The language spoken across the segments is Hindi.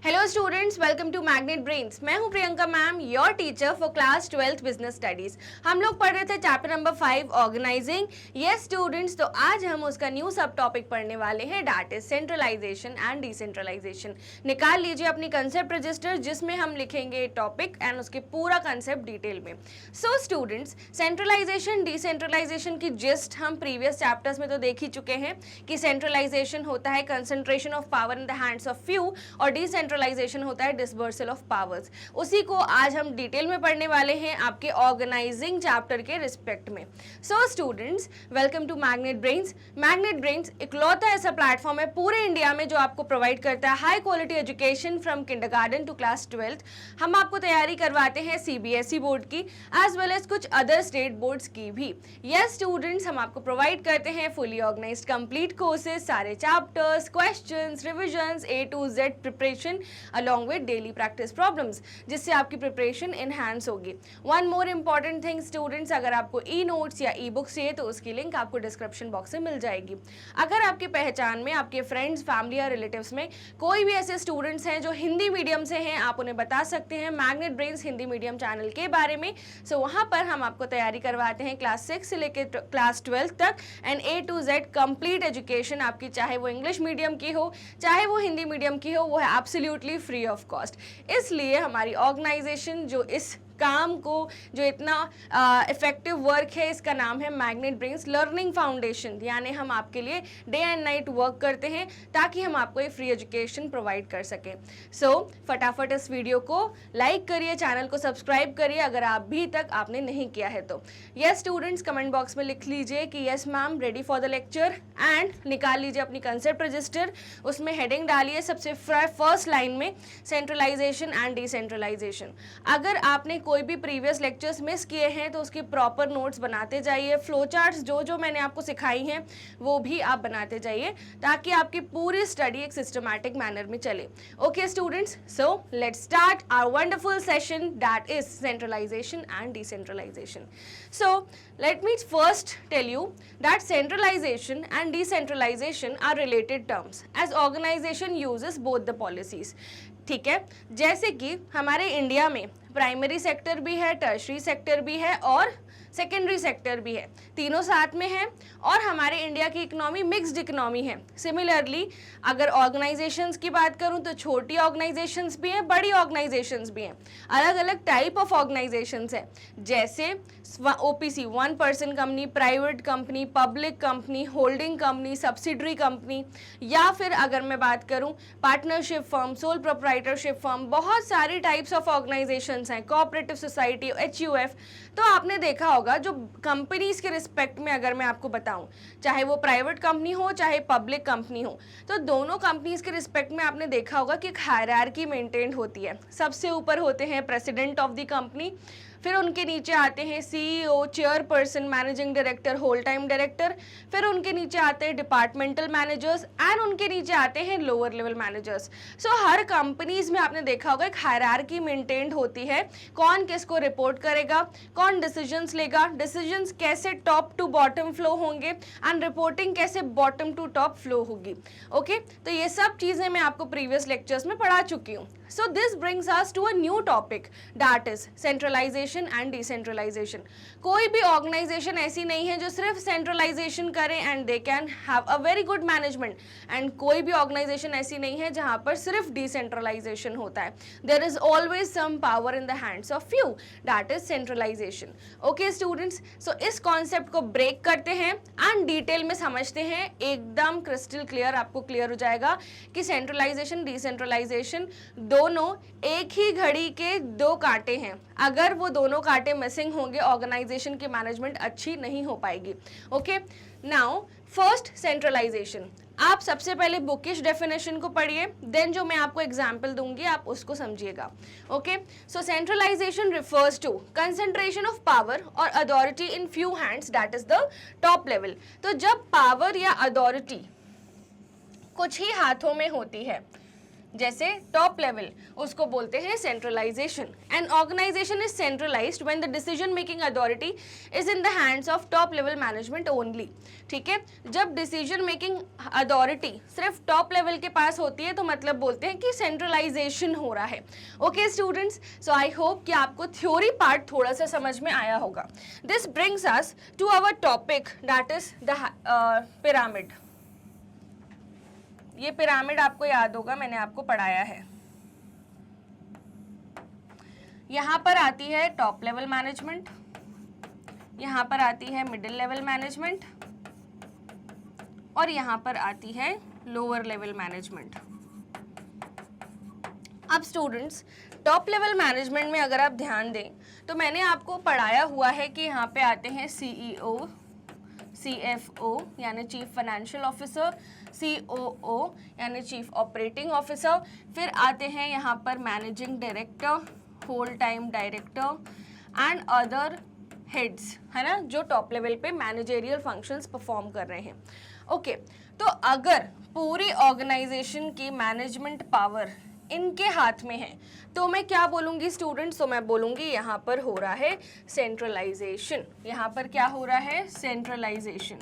Hello students, welcome to Magnet Brains. मैं हूं Priyanka ma'am, your teacher for class 12th business studies. हम लोग पढ़ रहे थे chapter number 5 organising. Yes students, तो आज हम उसका न्यू सब टॉपिक पढ़ने वाले हैं, that is centralisation and decentralisation. निकाल लीजिए अपनी कंसेप्ट रजिस्टर जिसमें हम लिखेंगे टॉपिक एंड उसके पूरा कंसेप्ट डिटेल में। सो स्टूडेंट्स, सेंट्रलाइजेशन डिसेंट्रलाइजेशन की जिस्ट हम प्रीवियस चैप्टर्स में तो देख ही चुके हैं कि सेंट्रलाइजेशन होता है concentration of power in the hands of few और डिसेंट्रलाइजेशन होता है डिसबर्सल ऑफ पावर्स। उसी को आज हम डिटेल में पढ़ने वाले हैं आपके ऑर्गेनाइजिंग चैप्टर के रिस्पेक्ट में। So students, welcome to Magnet Brains. Magnet Brains इकलौता ऐसा प्लेटफॉर्म है पूरे इंडिया में जो आपको प्रोवाइड करता है high quality education from kindergarten to class 12th। हम आपको तैयारी करवाते हैं सीबीएसई बोर्ड की एज वेल एज कुछ अदर स्टेट बोर्ड्स की भी। यस स्टूडेंट्स, हम आपको प्रोवाइड करते हैं फुली ऑर्गेनाइज्ड कंप्लीट कोर्सेज, सारे chapters, questions, revisions, A to Z preparation along with daily practice problems, जिससे आपकी प्रिपरेशन enhance होगी। One more important thing students, अगर आपको ई नोट्स या ई बुक्स चाहिए तो उसकी लिंक आपको डिस्क्रिप्शन बॉक्स में मिल जाएगी। अगर आपकी पहचान में आपके फ्रेंड्स, फैमिली या रिलेटिव्स में कोई भी ऐसे स्टूडेंट्स हैं जो हिंदी मीडियम से हैं, आप उन्हें बता सकते हैं Magnet brains Hindi medium channel के बारे में। सो वहाँ पर हम आपको तैयारी करवाते हैं क्लास 6 से लेकर क्लास 12 तक and A to Z complete education आपकी, चाहे वो इंग्लिश मीडियम की हो चाहे वो हिंदी मीडियम की हो, वो है एब्सोल्युटली फ्री ऑफ कॉस्ट। इसलिए हमारी ऑर्गेनाइजेशन जो इस काम को, जो इतना इफेक्टिव वर्क है, इसका नाम है मैग्नेट ब्रेन्स लर्निंग फाउंडेशन। यानी हम आपके लिए डे एंड नाइट वर्क करते हैं ताकि हम आपको एक फ्री एजुकेशन प्रोवाइड कर सकें। सो फटाफट इस वीडियो को लाइक करिए, चैनल को सब्सक्राइब करिए अगर अभी तक आपने नहीं किया है तो। यस स्टूडेंट्स, कमेंट बॉक्स में लिख लीजिए कि yes ma'am, ready for the lecture, and निकाल लीजिए अपनी कंसेप्ट रजिस्टर। उसमें हेडिंग डालिए सबसे फर्स्ट लाइन में सेंट्रलाइजेशन एंड डिसेंट्रलाइजेशन। अगर आपने कोई भी प्रीवियस लेक्चर्स मिस किए हैं तो उसकी प्रॉपर नोट्स बनाते जाइए। फ्लो चार्ट्स जो मैंने आपको सिखाई हैं वो भी आप बनाते जाइए ताकि आपकी पूरी स्टडी एक सिस्टमैटिक मैनर में चले। Okay students, so let's start our wonderful session that is centralisation and decentralisation. So let me first tell you that centralization and decentralization are related terms as organization uses both the policies। ठीक है, जैसे कि हमारे इंडिया में प्राइमरी सेक्टर भी है, टर्शरी सेक्टर भी है और सेकेंडरी सेक्टर भी है, तीनों साथ में है और हमारे इंडिया की इकोनॉमी मिक्स्ड इकोनॉमी है। सिमिलरली अगर ऑर्गेनाइजेशंस की बात करूं तो छोटी ऑर्गेनाइजेशंस भी हैं, बड़ी ऑर्गेनाइजेशंस भी हैं, अलग अलग टाइप ऑफ ऑर्गेनाइजेशंस हैं, जैसे OPC 1 person company, private company, public company, holding company, subsidiary company, या फिर अगर मैं बात करूं partnership firm, sole proprietorship firm, बहुत सारी टाइप्स ऑफ ऑर्गेनाइजेशंस हैं, कोऑपरेटिव सोसाइटी, HUF। तो आपने देखा होगा जो कंपनीज के रिस्पेक्ट में अगर मैं आपको बताऊं, चाहे वो प्राइवेट कंपनी हो चाहे पब्लिक कंपनी हो, तो दोनों कंपनीज के रिस्पेक्ट में आपने देखा होगा कि एक हायरार्की मेंटेन होती है। सबसे ऊपर होते हैं प्रेसिडेंट ऑफ द कंपनी, फिर उनके नीचे आते हैं CEO, chairperson, managing director, whole time director, फिर उनके नीचे आते हैं डिपार्टमेंटल मैनेजर्स एंड उनके नीचे आते हैं लोअर लेवल मैनेजर्स। सो हर कंपनीज में आपने देखा होगा एक हायरार्की मेंटेन्ड होती है, कौन किसको रिपोर्ट करेगा, कौन डिसीजंस लेगा, डिसीजंस कैसे टॉप टू बॉटम फ्लो होंगे एंड रिपोर्टिंग कैसे बॉटम टू टॉप फ्लो होगी। ओके, तो ये सब चीजें मैं आपको प्रीवियस लेक्चर्स में पढ़ा चुकी हूँ। So this brings us to a new topic that is centralization and decentralization। कोई भी ऑर्गेनाइजेशन ऐसी नहीं है जो सिर्फ सेंट्रलाइजेशन करे and they can have a very good management, and कोई भी ऑर्गेनाइजेशन ऐसी नहीं है जहां पर सिर्फ डिसेंट्रलाइजेशन होता है। There is always some power in the hands of few, that is centralisation. Okay students, so इस कॉन्सेप्ट को ब्रेक करते हैं एंड डिटेल में समझते हैं, एकदम क्रिस्टल क्लियर आपको क्लियर हो जाएगा कि सेंट्रलाइजेशन डिसेंट्रलाइजेशन दोनों एक ही घड़ी के दो कांटे हैं। अगर वो दोनों कांटे मिसिंग होंगे, ऑर्गेनाइजेशन की मैनेजमेंट अच्छी नहीं हो पाएगी। Okay, now first centralisation. आप सबसे पहले बुकिश डेफिनेशन को पढ़िए, देन जो मैं आपको एग्जाम्पल दूंगी आप उसको समझिएगा। Okay, so centralisation refers to concentration of power और authority in few hands, that is the top level. तो जब पावर या अथॉरिटी कुछ ही हाथों में होती है, जैसे टॉप लेवल उसको बोलते हैं centralisation. An organisation is centralised when the decision making authority is in the hands of top level management only. ठीक है, जब डिसीजन मेकिंग अथॉरिटी सिर्फ टॉप लेवल के पास होती है तो मतलब बोलते हैं कि सेंट्रलाइजेशन हो रहा है। Okay students, so I hope कि आपको थ्योरी पार्ट थोड़ा सा समझ में आया होगा। This brings us to our topic that is the pyramid. ये पिरामिड आपको याद होगा, मैंने आपको पढ़ाया है। यहाँ पर आती है टॉप लेवल मैनेजमेंट, यहाँ पर आती है मिडिल लेवल मैनेजमेंट और यहाँ पर आती है लोअर लेवल मैनेजमेंट। अब स्टूडेंट्स, टॉप लेवल मैनेजमेंट में अगर आप ध्यान दें तो मैंने आपको पढ़ाया हुआ है कि यहाँ पे आते हैं सीईओ, CFO यानी चीफ फाइनेंशियल ऑफिसर, COO यानी चीफ ऑपरेटिंग ऑफिसर, फिर आते हैं यहाँ पर managing director, whole time director and other heads, है ना, जो टॉप लेवल पे मैनेजेरियल फंक्शंस परफॉर्म कर रहे हैं। ओके, तो अगर पूरी ऑर्गेनाइजेशन की मैनेजमेंट पावर इनके हाथ में है तो मैं क्या बोलूँगी स्टूडेंट्स? तो मैं बोलूँगी यहाँ पर हो रहा है सेंट्रलाइजेशन। यहाँ पर क्या हो रहा है? सेंट्रलाइजेशन।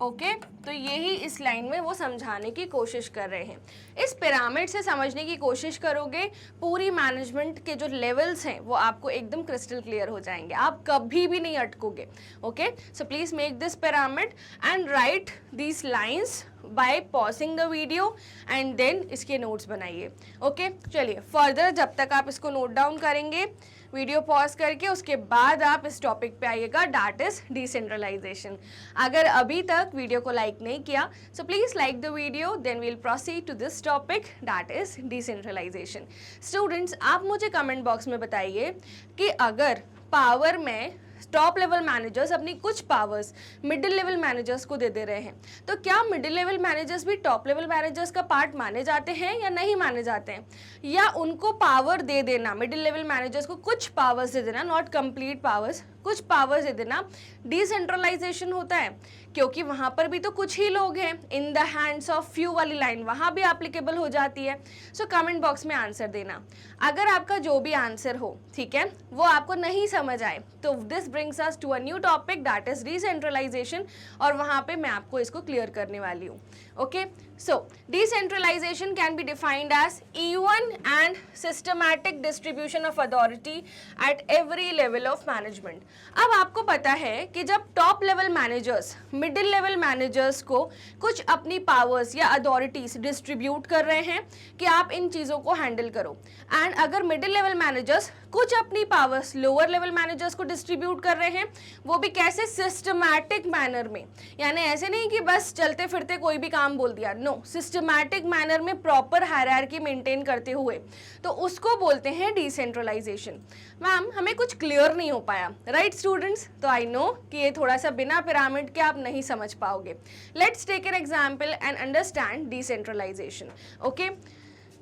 ओके, तो यही इस लाइन में वो समझाने की कोशिश कर रहे हैं। इस पिरामिड से समझने की कोशिश करोगे, पूरी मैनेजमेंट के जो लेवल्स हैं वो आपको एकदम क्रिस्टल क्लियर हो जाएंगे, आप कभी भी नहीं अटकोगे। Okay, so please make this pyramid and write these lines by pausing the video and then इसके नोट्स बनाइए। ओके, चलिए फर्दर जब तक आप इसको नोट डाउन करेंगे, वीडियो पॉज करके उसके बाद आप इस टॉपिक पे आइएगा, दैट इज डिसेंट्रलाइजेशन। अगर अभी तक वीडियो को लाइक नहीं किया so please like the video, then we'll proceed to this topic that is decentralisation. Students, आप मुझे कमेंट बॉक्स में बताइए कि अगर पावर में टॉप लेवल मैनेजर्स अपनी कुछ पावर्स मिडिल लेवल मैनेजर्स को दे रहे हैं तो क्या मिडिल लेवल मैनेजर्स भी टॉप लेवल मैनेजर्स का पार्ट माने जाते हैं या नहीं माने जाते हैं? या उनको पावर दे देना, मिडिल लेवल मैनेजर्स को कुछ पावर्स दे देना, नॉट कंप्लीट पावर्स, कुछ पावर्स दे देना, डिसेंट्रलाइजेशन होता है? क्योंकि वहां पर भी तो कुछ ही लोग हैं, इन द हैंड्स ऑफ फ्यू वाली लाइन वहां भी एप्लीकेबल हो जाती है। सो कमेंट बॉक्स में आंसर देना। अगर आपका जो भी आंसर हो, ठीक है, वो आपको नहीं समझ आए तो this brings us to a new topic that is decentralisation, और वहां पे मैं आपको इसको क्लियर करने वाली हूँ। Okay, so decentralization can be defined as even and systematic distribution of authority at every level of management। अब आपको पता है कि जब top level managers middle level managers को कुछ अपनी पावर्स या अथॉरिटीज डिस्ट्रीब्यूट कर रहे हैं कि आप इन चीज़ों को हैंडल करो, एंड अगर मिडिल लेवल मैनेजर्स कुछ अपनी पावर्स लोअर लेवल मैनेजर्स को डिस्ट्रीब्यूट कर रहे हैं, वो भी कैसे? सिस्टमैटिक मैनर में, यानी ऐसे नहीं कि बस चलते फिरते कोई भी काम बोल दिया, नो, सिस्टमैटिक मैनर में प्रॉपर हायरार्की मेंटेन करते हुए, तो उसको बोलते हैं डिसेंट्रलाइजेशन। मैम हमें कुछ क्लियर नहीं हो पाया, राइट स्टूडेंट्स? तो आई नो कि ये थोड़ा सा बिना पिरामिड के आप नहीं समझ पाओगे। Let's take an example and understand decentralisation. Okay,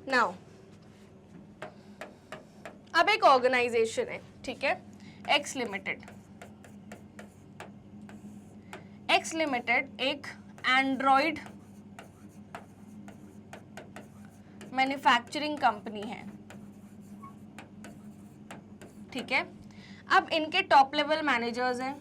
now अब एक ऑर्गेनाइजेशन है, ठीक है, एक्स लिमिटेड। एक्स लिमिटेड एक एंड्रॉइड मैन्युफैक्चरिंग कंपनी है, ठीक है। अब इनके टॉप लेवल मैनेजर्स हैं,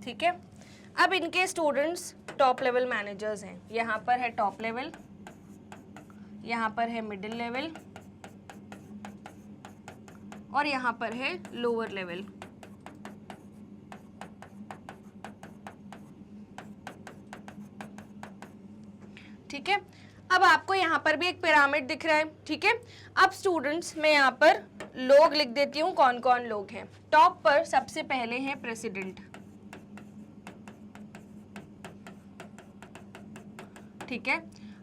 ठीक है। अब इनके स्टूडेंट्स टॉप लेवल मैनेजर्स हैं, यहाँ पर है टॉप लेवल, यहाँ पर है मिडिल लेवल और यहाँ पर है लोअर लेवल। ठीक है, अब आपको यहाँ पर भी एक पिरामिड दिख रहा है, ठीक है। अब स्टूडेंट्स मैं यहाँ पर लोग लिख देती हूँ, कौन कौन लोग हैं। टॉप पर सबसे पहले हैं प्रेसिडेंट, ठीक है।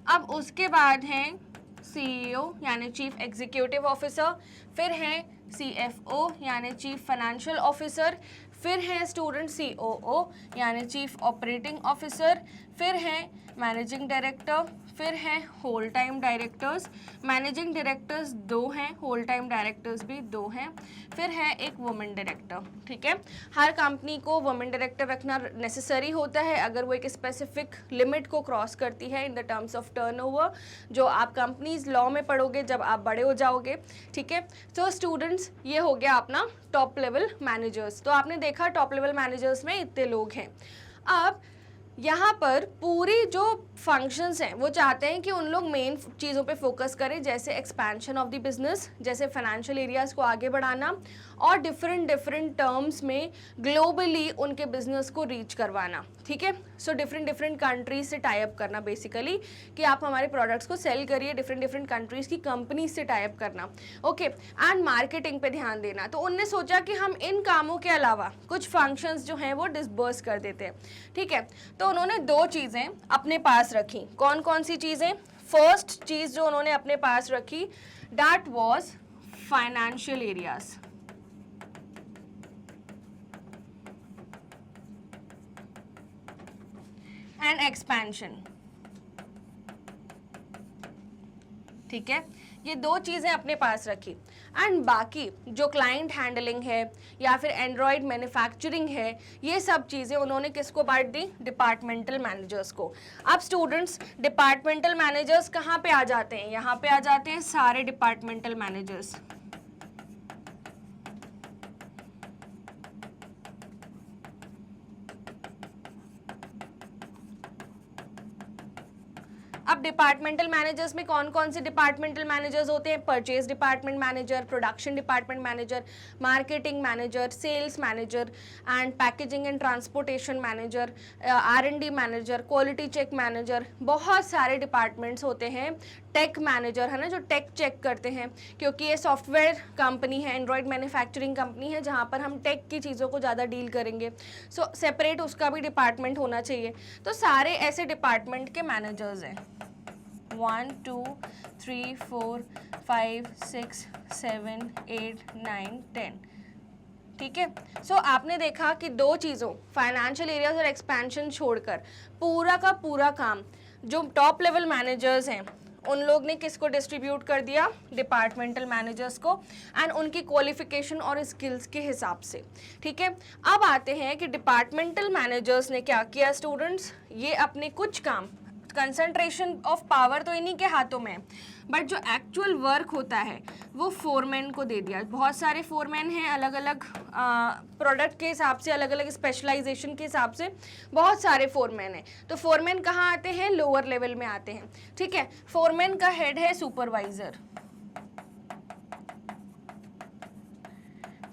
अब उसके बाद हैं सीईओ यानी चीफ एग्जीक्यूटिव ऑफिसर, फिर हैं CFO यानी चीफ फाइनेंशियल ऑफिसर, फिर है स्टूडेंट COO यानी चीफ ऑपरेटिंग ऑफिसर, फिर है मैनेजिंग डायरेक्टर, फिर है whole time directors. Managing directors 2 हैं, होल टाइम डायरेक्टर्स भी 2 हैं, फिर है एक वुमेन डायरेक्टर। ठीक है, हर कंपनी को वुमेन डायरेक्टर रखना नेसेसरी होता है अगर वो एक स्पेसिफिक लिमिट को क्रॉस करती है in the terms of turnover, जो आप कंपनीज लॉ में पढ़ोगे जब आप बड़े हो जाओगे। ठीक है, तो स्टूडेंट्स ये हो गया अपना टॉप लेवल मैनेजर्स। तो आपने देखा टॉप लेवल मैनेजर्स में इतने लोग हैं। अब यहाँ पर पूरी जो फंक्शंस हैं वो चाहते हैं कि उन लोग मेन चीज़ों पे फोकस करें, जैसे एक्सपेंशन ऑफ द बिजनेस, जैसे फाइनेंशियल एरियाज़ को आगे बढ़ाना और डिफरेंट टर्म्स में ग्लोबली उनके बिजनेस को रीच करवाना। ठीक है, सो डिफरेंट कंट्रीज से टाई अप करना, बेसिकली कि आप हमारे प्रोडक्ट्स को सेल करिए, डिफरेंट कंट्रीज की कंपनीज से टाई अप करना। ओके, एंड मार्केटिंग पे ध्यान देना। तो उनने सोचा कि हम इन कामों के अलावा कुछ फंक्शंस जो हैं वो डिसबर्स कर देते हैं। ठीक है, तो उन्होंने 2 चीज़ें अपने पास रखी। कौन कौन सी चीज़ें? फर्स्ट चीज़ जो उन्होंने अपने पास रखी, that was financial areas. And expansion. ठीक है, ये 2 चीज़ें अपने पास रखी। एंड बाकी जो क्लाइंट हैंडलिंग है या फिर एंड्रॉयड मैन्युफैक्चरिंग है, ये सब चीज़ें उन्होंने किसको बांट दी? डिपार्टमेंटल मैनेजर्स को। अब स्टूडेंट्स, डिपार्टमेंटल मैनेजर्स कहाँ पे आ जाते हैं? यहाँ पे आ जाते हैं सारे डिपार्टमेंटल मैनेजर्स। अब डिपार्टमेंटल मैनेजर्स में कौन कौन से डिपार्टमेंटल मैनेजर्स होते हैं? Purchase department manager, production department manager, marketing manager, sales manager and packaging and transportation manager, R&D manager, quality check manager, बहुत सारे डिपार्टमेंट्स होते हैं। टेक मैनेजर है ना, जो टेक चेक करते हैं, क्योंकि ये सॉफ्टवेयर कंपनी है, एंड्रॉयड मैन्युफैक्चरिंग कंपनी है, जहाँ पर हम टेक की चीज़ों को ज़्यादा डील करेंगे। सो सेपरेट उसका भी डिपार्टमेंट होना चाहिए। तो सारे ऐसे डिपार्टमेंट के मैनेजर्स हैं। 1 2 3 4 5 6 7 8 9 10। ठीक है, सो आपने देखा कि 2 चीज़ों, फाइनेंशियल एरियाज और एक्सपेंशन छोड़कर पूरा का पूरा काम जो टॉप लेवल मैनेजर्स हैं उन लोग ने किसको डिस्ट्रीब्यूट कर दिया? डिपार्टमेंटल मैनेजर्स को, एंड उनकी क्वालिफिकेशन और स्किल्स के हिसाब से। ठीक है, अब आते हैं कि डिपार्टमेंटल मैनेजर्स ने क्या किया स्टूडेंट्स? ये अपने कुछ काम, कंसंट्रेशन ऑफ पावर तो इन्हीं के हाथों में है, बट जो एक्चुअल वर्क होता है वो फोरमैन को दे दिया। बहुत सारे फोरमैन हैं, अलग अलग प्रोडक्ट के हिसाब से, अलग अलग स्पेशलाइजेशन के हिसाब से बहुत सारे फोरमैन हैं। तो फोरमैन कहाँ आते हैं? लोअर लेवल में आते हैं। ठीक है, फोरमैन का हेड है सुपरवाइजर।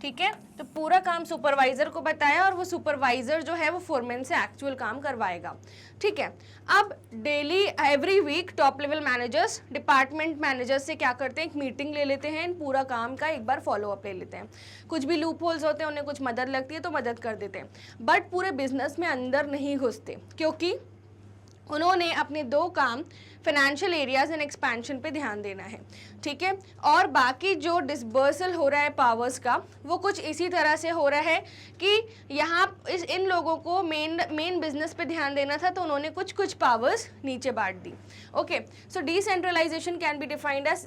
ठीक है, तो पूरा काम सुपरवाइजर को बताया और वो सुपरवाइजर जो है वो फोरमैन से एक्चुअल काम करवाएगा। ठीक है, अब daily every week top level managers department managers से क्या करते हैं? एक मीटिंग ले लेते हैं, पूरा काम का एक बार फॉलो अप ले लेते हैं। कुछ भी लूप होल्स होते हैं, उन्हें कुछ मदद लगती है तो मदद कर देते हैं, बट पूरे बिजनेस में अंदर नहीं घुसते, क्योंकि उन्होंने अपने 2 काम फाइनेंशियल एरियाज एंड एक्सपेंशन पे ध्यान देना है। ठीक है, और बाकी जो डिसबर्सल हो रहा है पावर्स का, वो कुछ इसी तरह से हो रहा है कि यहाँ इन लोगों को मेन बिजनेस पे ध्यान देना था, तो उन्होंने कुछ पावर्स नीचे बांट दी। Okay, so decentralisation can be defined as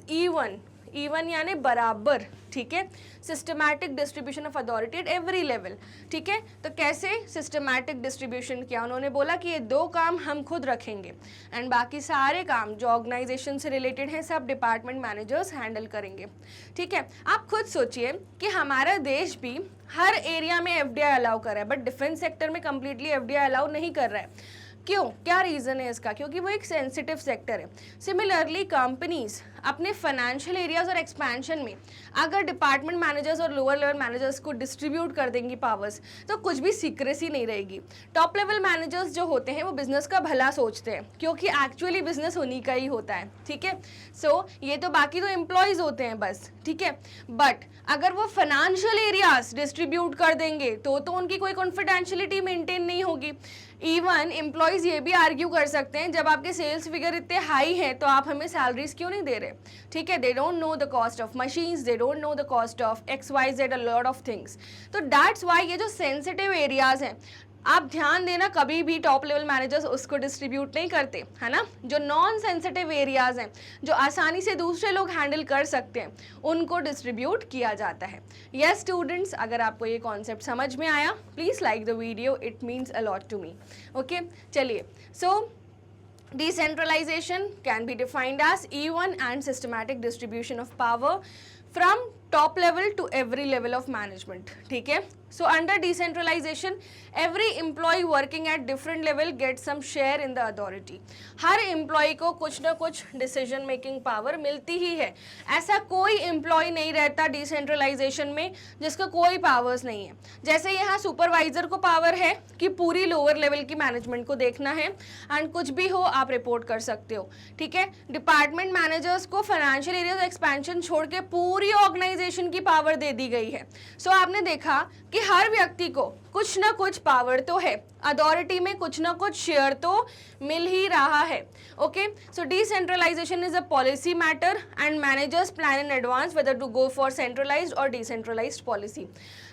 even यानी बराबर। ठीक है, systematic distribution of authority at every level. ठीक है, तो कैसे सिस्टमैटिक डिस्ट्रीब्यूशन किया? उन्होंने बोला कि ये 2 काम हम खुद रखेंगे एंड बाकी सारे काम जो ऑर्गेनाइजेशन से रिलेटेड हैं सब डिपार्टमेंट मैनेजर्स हैंडल करेंगे। ठीक है, आप खुद सोचिए कि हमारा देश भी हर एरिया में FDI अलाउ कर रहा है, बट डिफेंस सेक्टर में कम्प्लीटली FDI अलाउ नहीं कर रहा है। क्यों? क्या रीज़न है इसका? क्योंकि वो एक सेंसिटिव सेक्टर है। सिमिलरली कंपनीज अपने फाइनेंशियल एरियाज और एक्सपेंशन में अगर डिपार्टमेंट मैनेजर्स और लोअर लेवल मैनेजर्स को डिस्ट्रीब्यूट कर देंगी पावर्स, तो कुछ भी सीक्रेसी नहीं रहेगी। टॉप लेवल मैनेजर्स जो होते हैं वो बिजनेस का भला सोचते हैं, क्योंकि एक्चुअली बिजनेस उन्हीं का ही होता है। ठीक है, सो ये तो बाकी तो एम्प्लॉयज़ होते हैं बस। ठीक है, बट अगर वो फाइनेंशियल एरियाज डिस्ट्रीब्यूट कर देंगे तो उनकी कोई कॉन्फिडेंशियलिटी मेंटेन नहीं होगी। इवन एम्प्लॉयज़ ये भी आर्ग्यू कर सकते हैं, जब आपके सेल्स फिगर इतने हाई हैं तो आप हमें सैलरीज क्यों नहीं दे रहे? है, ठीक है. They don't know the cost of machines, they don't know the cost of XYZ, a lot of things. तो दैट्स वाई ये जो सेंसिटिव एरियाज हैं, आप ध्यान देना, कभी भी टॉप लेवल मैनेजर्स उसको डिस्ट्रीब्यूट नहीं करते, है ना. जो नॉन सेंसिटिव एरियाज हैं, जो आसानी से दूसरे लोग हैंडल कर सकते हैं, उनको डिस्ट्रीब्यूट किया जाता है. यस स्टूडेंट्स, अगर आपको ये कॉन्सेप्ट समझ में आया, please like the video, it means a lot to me. Okay, चलिए. So decentralization can be defined as even and systematic distribution of power from top level to every level of management. ठीक है. So under decentralization, every employee working at different level gets some share in the authority. Her employee को कुछ ना कुछ decision making power मिलती ही है. ऐसा कोई employee नहीं रहता decentralization में जिसका कोई powers नहीं है. जैसे यहाँ supervisor को power है कि पूरी lower level की management को देखना है and कुछ भी हो आप report कर सकते हो, ठीक है. department managers को financial areas expansion छोड़ के पूरी organization की power दे दी गई है. So आपने देखा कि हर व्यक्ति को कुछ ना कुछ पावर तो है, अथॉरिटी में कुछ ना कुछ शेयर तो मिल ही रहा है. Okay, so decentralisation is a policy matter and managers plan in advance whether to go for centralized और डिसेंट्रलाइज्ड पॉलिसी.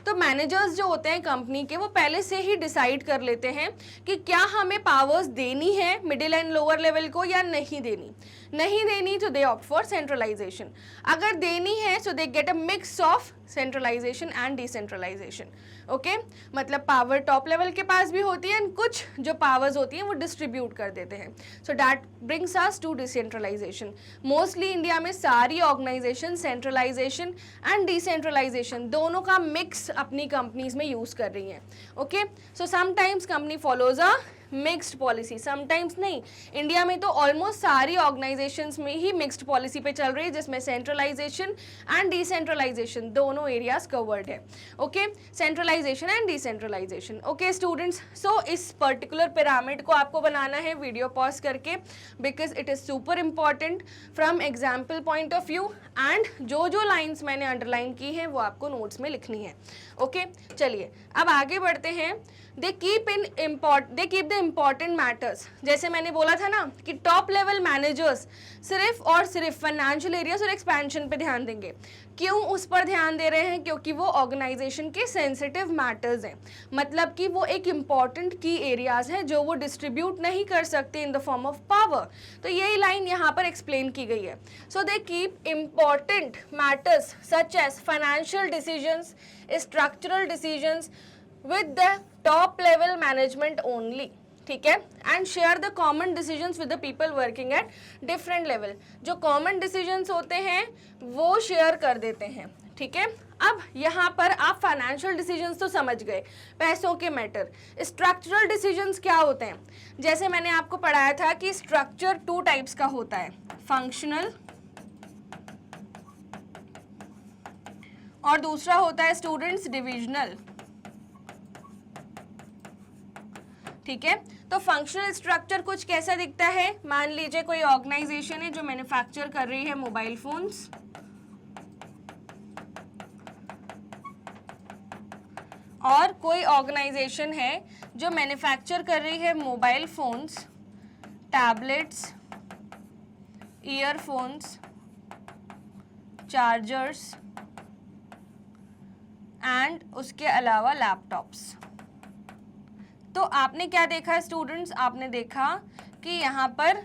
तो मैनेजर्स जो होते हैं कंपनी के, वो पहले से ही डिसाइड कर लेते हैं कि क्या हमें पावर्स देनी है मिडिल एंड लोअर लेवल को या नहीं देनी. नहीं देनी तो दे ऑप्ट फॉर सेंट्रलाइजेशन. अगर देनी है so they get a mix of centralisation and decentralisation. Okay, मतलब पावर टॉप लेवल के पास भी होती है एंड कुछ जो पावर्स होती हैं वो डिस्ट्रीब्यूट कर देते हैं. So that brings us to decentralization. Mostly India में सारी ऑर्गेनाइजेशन सेंट्रलाइजेशन एंड डिसेंट्रलाइजेशन दोनों का मिक्स अपनी कंपनीज में यूज कर रही हैं. Okay, so sometimes company follows a mixed policy, sometimes नहीं. इंडिया में तो ऑलमोस्ट सारी ऑर्गेनाइजेशंस में ही मिक्स्ड पॉलिसी पे चल रही है, जिसमें सेंट्रलाइजेशन एंड डिसेंट्रलाइजेशन दोनों एरियाज कवर्ड है. Okay, centralisation and decentralisation. Okay students, so इस पर्टिकुलर पिरामिड को आपको बनाना है वीडियो पॉज करके, because it is super important from example point of view and जो लाइन्स मैंने अंडरलाइन की हैं वो आपको नोट्स में लिखनी है. ओके, चलिए अब आगे बढ़ते हैं. They keep the important matters. जैसे मैंने बोला था ना कि टॉप लेवल मैनेजर्स सिर्फ और सिर्फ फाइनेंशियल एरियाज और एक्सपेंशन पे ध्यान देंगे. क्यों उस पर ध्यान दे रहे हैं? क्योंकि वो ऑर्गेनाइजेशन के सेंसिटिव मैटर्स हैं, मतलब कि वो एक इम्पॉर्टेंट की एरियाज हैं जो वो डिस्ट्रीब्यूट नहीं कर सकते in the form of power. तो यही लाइन यहाँ पर एक्सप्लेन की गई है. So they keep important matters such as financial decisions, structural decisions with the top level management only. ठीक है, and share the common decisions with the people working at different level. जो कॉमन डिसीजंस होते हैं वो शेयर कर देते हैं. ठीक है, अब यहाँ पर आप फाइनेंशियल डिसीजंस तो समझ गए, पैसों के मैटर. स्ट्रक्चरल डिसीजंस क्या होते हैं? जैसे मैंने आपको पढ़ाया था कि स्ट्रक्चर 2 टाइप्स का होता है, फंक्शनल और दूसरा होता है स्टूडेंट्स डिविजनल. ठीक है, तो फंक्शनल स्ट्रक्चर कुछ कैसा दिखता है? मान लीजिए कोई ऑर्गेनाइजेशन है जो मैन्युफैक्चर कर रही है मोबाइल फोन्स, और कोई ऑर्गेनाइजेशन है जो मैन्युफैक्चर कर रही है mobile phones, tablets, earphones, chargers and उसके अलावा लैपटॉप्स. तो आपने क्या देखा है स्टूडेंट्स? आपने देखा कि यहाँ पर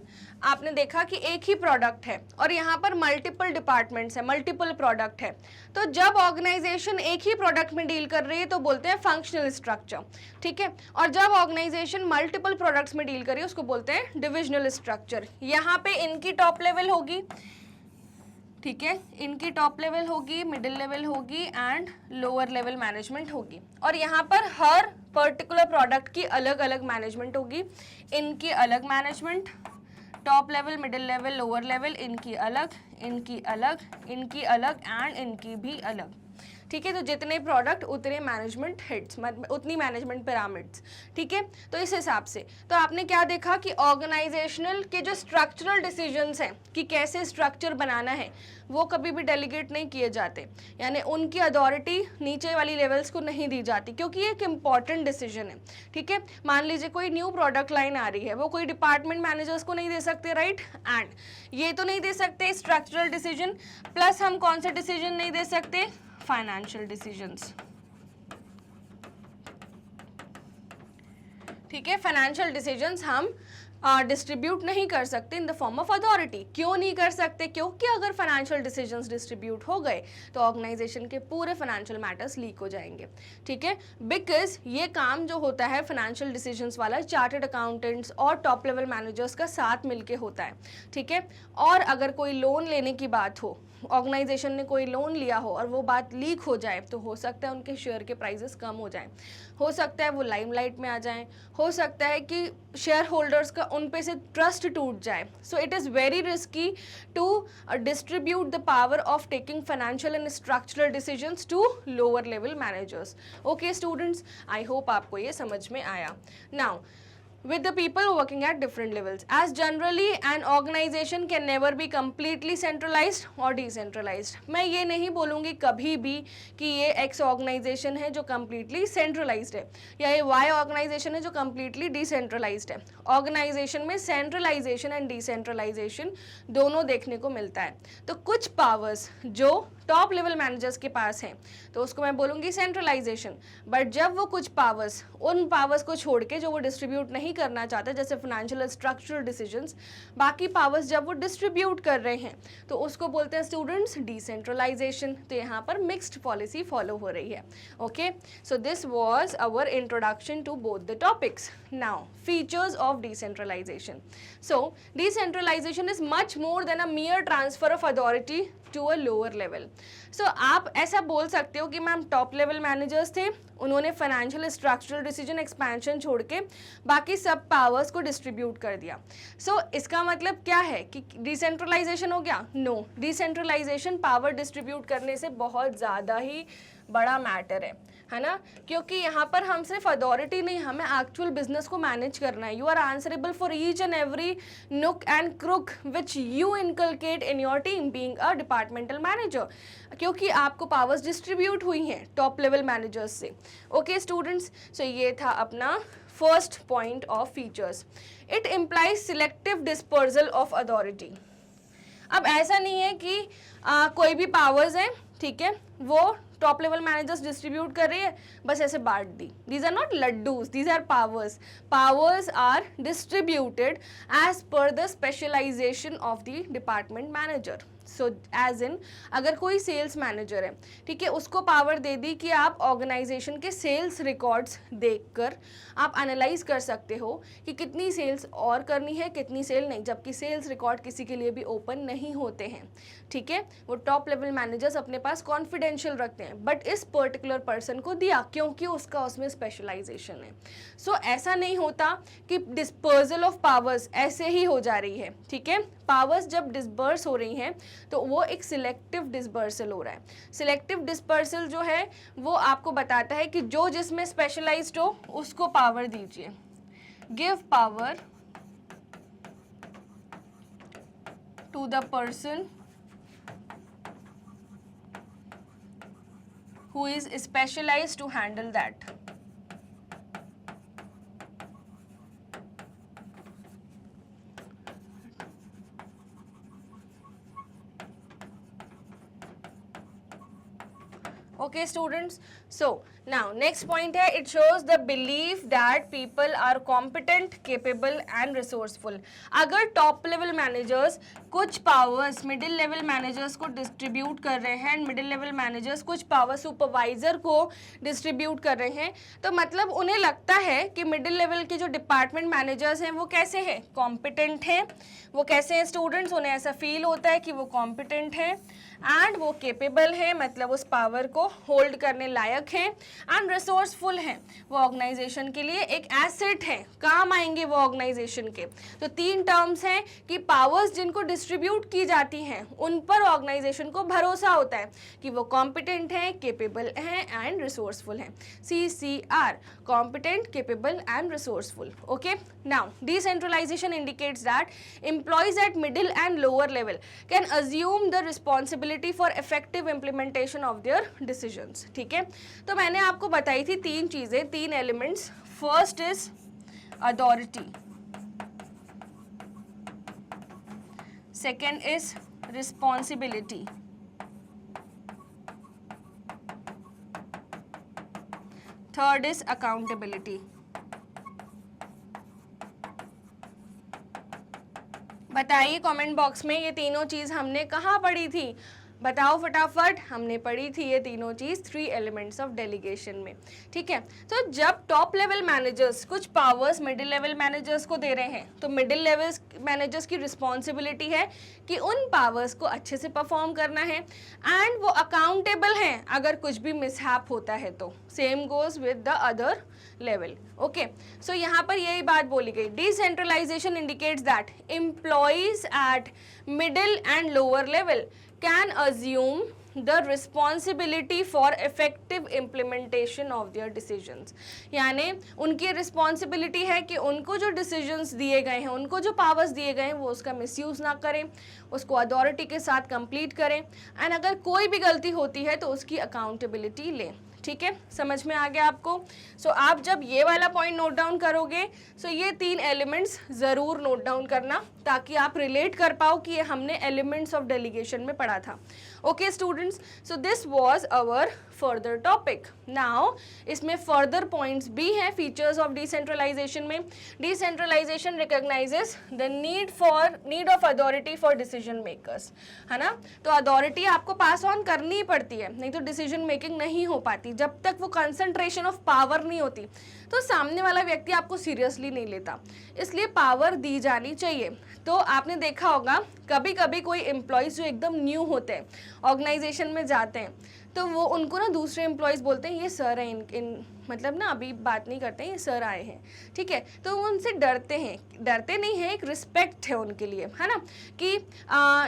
आपने देखा कि एक ही प्रोडक्ट है और यहाँ पर मल्टीपल डिपार्टमेंट्स है, मल्टीपल प्रोडक्ट है. तो जब ऑर्गेनाइजेशन एक ही प्रोडक्ट में डील कर रही है तो बोलते हैं फंक्शनल स्ट्रक्चर. ठीक है, और जब ऑर्गेनाइजेशन मल्टीपल प्रोडक्ट्स में डील कर रही है उसको बोलते हैं डिविजनल स्ट्रक्चर. यहाँ पे इनकी टॉप लेवल होगी, ठीक है, इनकी टॉप लेवल होगी, मिडिल लेवल होगी एंड लोअर लेवल मैनेजमेंट होगी. और यहाँ पर हर पर्टिकुलर प्रोडक्ट की अलग अलग मैनेजमेंट होगी. इनकी अलग management, top level, middle level, lower level, इनकी अलग, इनकी अलग, इनकी अलग एंड इनकी भी अलग. ठीक है, तो जितने प्रोडक्ट उतने मैनेजमेंट हेड्स, उतनी मैनेजमेंट पिरामिड्स, ठीक है। तो इस हिसाब से तो आपने क्या देखा कि ऑर्गेनाइजेशनल के जो स्ट्रक्चरल डिसीजंस हैं कि कैसे स्ट्रक्चर बनाना है वो कभी भी डेलीगेट नहीं किए जाते, यानी उनकी अथॉरिटी नीचे वाली लेवल्स को नहीं दी जाती, क्योंकि ये एक इम्पॉर्टेंट डिसीजन है, ठीक है। मान लीजिए कोई न्यू प्रोडक्ट लाइन आ रही है, वो कोई डिपार्टमेंट मैनेजर्स को नहीं दे सकते, राइट, एंड ये तो नहीं दे सकते स्ट्रक्चरल डिसीजन, प्लस हम कौन से डिसीजन नहीं दे सकते, फाइनेंशियल डिसीजंस, ठीक है। फाइनेंशियल डिसीजंस हम डिस्ट्रीब्यूट नहीं कर सकते in the form of authority. क्यों नहीं कर सकते? क्योंकि अगर फाइनेंशियल डिसीजंस डिस्ट्रीब्यूट हो गए तो ऑर्गेनाइजेशन के पूरे फाइनेंशियल मैटर्स लीक हो जाएंगे, ठीक है। बिकॉज ये काम जो होता है फाइनेंशियल डिसीजंस वाला चार्टर्ड अकाउंटेंट्स और टॉप लेवल मैनेजर्स का साथ मिलके होता है, ठीक है। और अगर कोई लोन लेने की बात हो, ऑर्गेनाइजेशन ने कोई लोन लिया हो और वो बात लीक हो जाए तो हो सकता है उनके शेयर के प्राइसेस कम हो जाएं, हो सकता है वो लाइमलाइट में आ जाएं, हो सकता है कि शेयर होल्डर्स का उन पे से ट्रस्ट टूट जाए। So it is very risky to distribute the power of taking financial and structural decisions to lower level managers. Okay students, I hope आपको ये समझ में आया। Now with the people working at different levels, as generally an organization can never be completely centralized or decentralized। मैं ये नहीं बोलूँगी कभी भी कि ये X ऑर्गेनाइजेशन है जो completely centralized है या ये Y ऑर्गेनाइजेशन है जो completely decentralized है। ऑर्गेनाइजेशन में centralization and decentralization दोनों देखने को मिलता है। तो कुछ पावर्स जो टॉप लेवल मैनेजर्स के पास हैं तो उसको मैं बोलूँगी सेंट्रलाइजेशन, बट जब वो कुछ पावर्स, उन पावर्स को छोड़ के जो वो डिस्ट्रीब्यूट नहीं करना चाहते, जैसे फाइनेंशियल स्ट्रक्चरल डिसीजंस, बाकी पावर्स जब वो डिस्ट्रीब्यूट कर रहे हैं तो उसको बोलते हैं स्टूडेंट्स डिसेंट्रलाइजेशन। तो यहाँ पर मिक्स्ड पॉलिसी फॉलो हो रही है। Okay, so this was our introduction to both the topics. Now features of decentralisation. So decentralisation is much more than a mere transfer of authority to a lower level. So आप ऐसा बोल सकते हो कि मैम टॉप लेवल मैनेजर्स थे, उन्होंने फाइनेंशियल स्ट्रक्चरल डिसीजन एक्सपेंशन छोड़ के बाकी सब पावर्स को डिस्ट्रीब्यूट कर दिया। सो इसका मतलब क्या है कि डिसेंट्रलाइजेशन हो गया? नो, डिसेंट्रलाइजेशन पावर डिस्ट्रीब्यूट करने से बहुत ज़्यादा ही बड़ा मैटर है ना, क्योंकि यहाँ पर हम सिर्फ अथॉरिटी नहीं, हमें एक्चुअल बिजनेस को मैनेज करना है। You are answerable for each and every nook and crook which you inculcate in your team being a departmental manager, क्योंकि आपको पावर्स डिस्ट्रीब्यूट हुई हैं टॉप लेवल मैनेजर्स से। ओके स्टूडेंट्स, सो ये था अपना first point of features. It implies selective dispersal of authority. अब ऐसा नहीं है कि कोई भी पावर्स हैं, ठीक है, वो टॉप लेवल मैनेजर्स डिस्ट्रीब्यूट कर रही है, बस ऐसे बांट दी। These are not laddoos, these are powers. Powers are distributed as per the specialisation of the department manager. So as in अगर कोई सेल्स मैनेजर है, ठीक है, उसको पावर दे दी कि आप ऑर्गेनाइजेशन के सेल्स रिकॉर्ड्स देखकर आप एनालाइज कर सकते हो कि कितनी सेल्स और करनी है, कितनी सेल नहीं, जबकि सेल्स रिकॉर्ड किसी के लिए भी ओपन नहीं होते हैं, ठीक है। वो टॉप लेवल मैनेजर्स अपने पास कॉन्फिडेंशियल रखते हैं, बट इस पर्टिकुलर पर्सन को दिया क्योंकि उसका उसमें स्पेशलाइजेशन है। सो ऐसा नहीं होता कि डिस्पर्सल ऑफ पावर्स ऐसे ही हो जा रही है, ठीक है। पावर्स जब डिस्पर्स हो रही हैं तो वो एक सिलेक्टिव डिस्पर्सल हो रहा है। सिलेक्टिव डिस्पर्सल जो है वो आपको बताता है कि जो जिसमें स्पेशलाइज्ड हो उसको पावर दीजिए। Give power to the person who is specialized to handle that। Okay students, so now next point है, it shows the belief that people are competent, capable and resourceful। अगर top level managers कुछ powers middle level managers को distribute कर रहे हैं, middle level managers कुछ power supervisor को distribute कर रहे हैं, तो मतलब उन्हें लगता है कि middle level के जो department managers हैं वो कैसे हैं, competent हैं। वो कैसे हैं students? उन्हें ऐसा feel होता है कि वो competent हैं एंड वो capable है, मतलब उस पावर को होल्ड करने लायक हैं एंड रिसोर्सफुल हैं, वो ऑर्गेनाइजेशन के लिए एक एसेट है, काम आएंगे वो ऑर्गेनाइजेशन के। तो 3 टर्म्स हैं कि पावर्स जिनको डिस्ट्रीब्यूट की जाती हैं उन पर ऑर्गेनाइजेशन को भरोसा होता है कि वो कॉम्पिटेंट हैं, केपेबल हैं एंड रिसोर्सफुल हैं। CCR, competent, capable and resourceful. Okay, now decentralization indicates that employees at middle and lower level can assume the responsibility for effective implementation of their decisions. ठीक है, तो मैंने आपको बताई थी 3 चीजें, 3 elements. First is authority, second is responsibility, third is accountability. बताइए कमेंट बॉक्स में ये तीनों चीज हमने कहाँ पढ़ी थी, बताओ फटाफट। हमने पढ़ी थी ये तीनों चीज 3 एलिमेंट्स ऑफ डेलीगेशन में। ठीक है, तो जब टॉप लेवल मैनेजर्स कुछ पावर्स मिडिल लेवल मैनेजर्स को दे रहे हैं तो मिडिल लेवल मैनेजर्स की रिस्पॉन्सिबिलिटी है कि उन पावर्स को अच्छे से परफॉर्म करना है एंड वो अकाउंटेबल हैं अगर कुछ भी मिसहैप होता है तो। Same goes with the other level. Okay, so यहाँ पर यही बात बोली गई, decentralisation indicates that employees at middle and lower level can assume the responsibility for effective implementation of their decisions। यानी उनकी रिस्पॉन्सिबिलिटी है कि उनको जो डिसीजंस दिए गए हैं, उनको जो पावर्स दिए गए हैं वो उसका मिसयूज़ ना करें, उसको अथॉरिटी के साथ कंप्लीट करें एंड अगर कोई भी गलती होती है तो उसकी अकाउंटेबिलिटी लें। ठीक है, समझ में आ गया आपको। सो आप जब ये वाला पॉइंट नोट डाउन करोगे सो ये 3 एलिमेंट्स ज़रूर नोट डाउन करना ताकि आप रिलेट कर पाओ कि ये हमने एलिमेंट्स ऑफ डेलीगेशन में पढ़ा था। Okay students, so this was our further topic. Now इसमें फर्दर पॉइंट्स भी हैं फीचर्स ऑफ डिसेंट्रलाइजेशन में। Decentralization recognizes the need of authority for decision makers, है ना। तो अथॉरिटी आपको पास ऑन करनी ही पड़ती है, नहीं तो डिसीजन मेकिंग नहीं हो पाती। जब तक वो कंसंट्रेशन ऑफ पावर नहीं होती तो सामने वाला व्यक्ति आपको सीरियसली नहीं लेता, इसलिए पावर दी जानी चाहिए। तो आपने देखा होगा कभी कभी कोई एम्प्लॉयज़ जो एकदम न्यू होते हैं ऑर्गेनाइजेशन में जाते हैं तो वो उनको ना दूसरे एम्प्लॉयज़ बोलते हैं ये सर हैं, इन मतलब ना अभी बात नहीं करते हैं, ये सर आए हैं। ठीक है, तो वो उनसे डरते हैं, डरते नहीं हैं, एक रिस्पेक्ट है उनके लिए, है ना, कि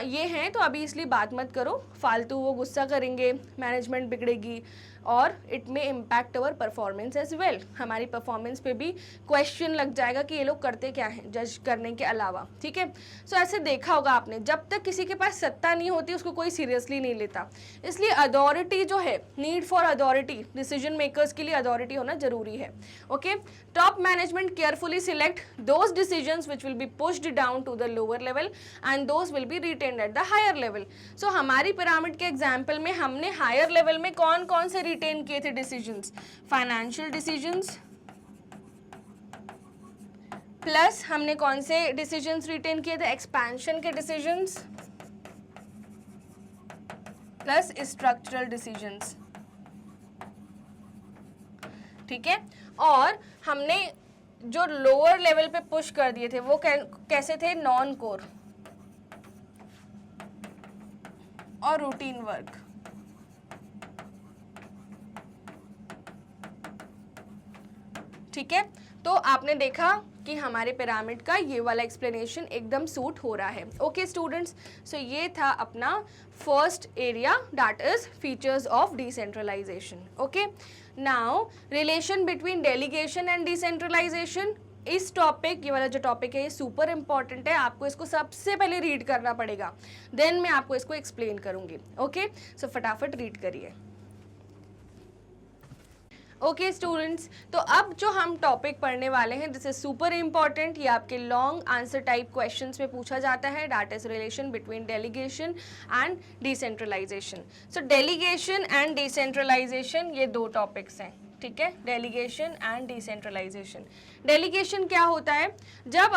ये हैं तो अभी इसलिए बात मत करो, फालतू वो गुस्सा करेंगे, मैनेजमेंट बिगड़ेगी और इट में इम्पैक्ट अवर परफॉर्मेंस एज वेल। हमारी परफॉर्मेंस पे भी क्वेश्चन लग जाएगा कि ये लोग करते क्या हैं जज करने के अलावा। ठीक है, सो ऐसे देखा होगा आपने, जब तक किसी के पास सत्ता नहीं होती उसको कोई सीरियसली नहीं लेता। इसलिए अथॉरिटी जो है, need for authority, decision makers के लिए अथॉरिटी होना जरूरी है। Okay, top management carefully select those decisions which will be pushed down to the lower level and those will be retained at the higher level. So हमारी पिरामिड के एग्जाम्पल में हमने हायर लेवल में कौन कौन से रिटेन किए थे डिसीजंस? फाइनेंशियल डिसीजंस, प्लस हमने कौन से डिसीजंस रिटेन किए थे? एक्सपेंशन के डिसीजंस, प्लस स्ट्रक्चरल डिसीजंस। ठीक है, और हमने जो लोअर लेवल पे पुश कर दिए थे वो कैसे थे? नॉन कोर और रूटीन वर्क। ठीक है, तो आपने देखा कि हमारे पिरामिड का ये वाला एक्सप्लेनेशन एकदम सूट हो रहा है। ओके स्टूडेंट्स, सो ये था अपना first area, that is features of decentralization. Okay, now relation between delegation and decentralization. इस टॉपिक, ये वाला जो टॉपिक है ये सुपर इंपॉर्टेंट है, आपको इसको सबसे पहले रीड करना पड़ेगा, देन मैं आपको इसको एक्सप्लेन करूंगी। ओके, सो फटाफट रीड करिए। ओके स्टूडेंट्स, तो अब जो हम टॉपिक पढ़ने वाले हैं दिस इज सुपर इम्पॉर्टेंट, ये आपके लॉन्ग आंसर टाइप क्वेश्चंस में पूछा जाता है, that is relation between delegation and decentralisation. So delegation and decentralization ये 2 टॉपिक्स हैं। ठीक है, डेलीगेशन एंड डिसेंट्रलाइजेशन। डेलीगेशन क्या होता है? जब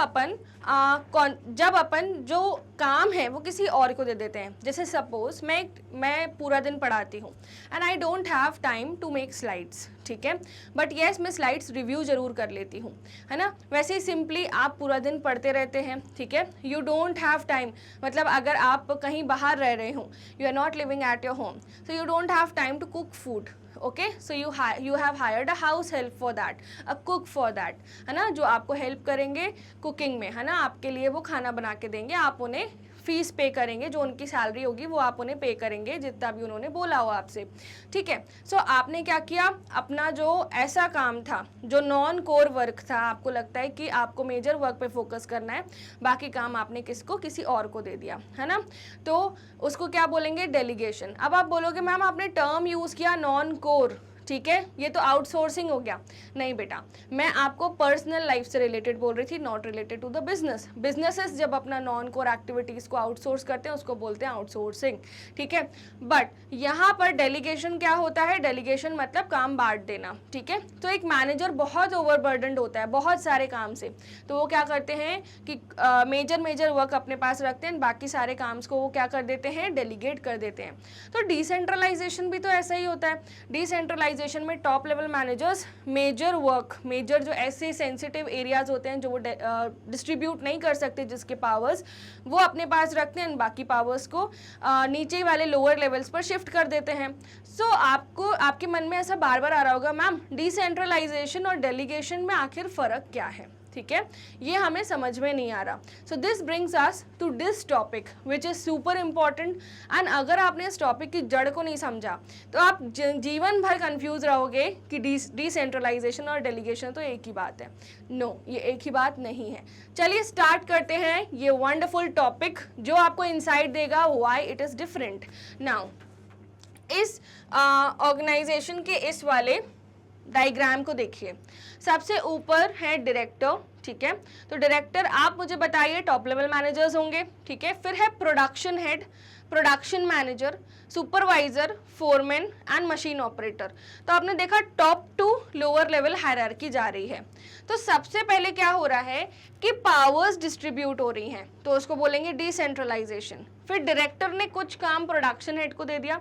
अपन जो काम है वो किसी और को दे देते हैं। जैसे सपोज मैं पूरा दिन पढ़ाती हूँ and I don't have time to make slides. ठीक है, बट येस मैं स्लाइड्स रिव्यू जरूर कर लेती हूँ, है ना। वैसे ही सिंपली आप पूरा दिन पढ़ते रहते हैं, ठीक है, यू डोंट हैव टाइम, मतलब अगर आप कहीं बाहर रह रहे हो, you are not living at your home, so you don't have time to cook food, okay, so you have hired a house help for that, a cook for that, है ना, जो आपको हेल्प करेंगे कुकिंग में, है ना, आपके लिए वो खाना बना के देंगे, आप उन्हें फीस पे करेंगे, जो उनकी सैलरी होगी वो आप उन्हें पे करेंगे, जितना भी उन्होंने बोला हो आपसे, ठीक है। सो आपने क्या किया, अपना जो ऐसा काम था जो नॉन कोर वर्क था, आपको लगता है कि आपको मेजर वर्क पे फोकस करना है, बाकी काम आपने किसी और को दे दिया, है ना, तो उसको क्या बोलेंगे, डेलीगेशन। अब आप बोलोगे मैम आपने टर्म यूज़ किया नॉन कोर, ठीक है, ये तो आउटसोर्सिंग हो गया। नहीं बेटा, मैं आपको पर्सनल लाइफ से रिलेटेड बोल रही थी, not related to the business. Businesses जब अपना नॉन कोर एक्टिविटीज़ को आउटसोर्स करते हैं उसको बोलते हैं आउटसोर्सिंग, ठीक है। बट यहाँ पर डेलीगेशन क्या होता है, डेलीगेशन मतलब काम बांट देना, ठीक है। तो एक मैनेजर बहुत ओवरबर्डनड होता है बहुत सारे काम से, तो वो क्या करते हैं कि मेजर वर्क अपने पास रखते हैं, बाकी सारे काम को वो क्या कर देते हैं, डेलीगेट कर देते हैं। तो डिसेंट्रलाइजेशन भी तो ऐसा ही होता है। डिसेंट्रलाइजेशन में top level managers major work, major जो ऐसे सेंसिटिव एरियाज होते हैं जो वो डिस्ट्रीब्यूट नहीं कर सकते, जिसके पावर्स वो अपने पास रखते हैं, बाकी पावर्स को नीचे वाले लोअर लेवल्स पर शिफ्ट कर देते हैं। सो आपको आपके मन में ऐसा बार बार आ रहा होगा मैम डिसेंट्रलाइजेशन और डेलीगेशन में आखिर फ़र्क क्या है, ठीक है, ये हमें समझ में नहीं आ रहा। So this brings us to this topic which is super important, and अगर आपने इस टॉपिक की जड़ को नहीं समझा तो आप जीवन भर कंफ्यूज रहोगे कि डिसेंट्रलाइजेशन और डेलीगेशन तो एक ही बात है। नो, ये एक ही बात नहीं है। चलिए स्टार्ट करते हैं ये वंडरफुल टॉपिक जो आपको इंसाइट देगा why it is different. Now इस ऑर्गेनाइजेशन के इस वाले डायग्राम को देखिए, सबसे ऊपर है डायरेक्टर, ठीक है, तो डायरेक्टर आप मुझे बताइए टॉप लेवल मैनेजर्स होंगे, ठीक है। फिर है production head, production manager, supervisor, foreman and machine operator. तो आपने देखा top to lower level hierarchy जा रही है। तो सबसे पहले क्या हो रहा है कि पावर्स डिस्ट्रीब्यूट हो रही हैं, तो उसको बोलेंगे डिसेंट्रलाइजेशन। फिर डायरेक्टर ने कुछ काम प्रोडक्शन हेड को दे दिया,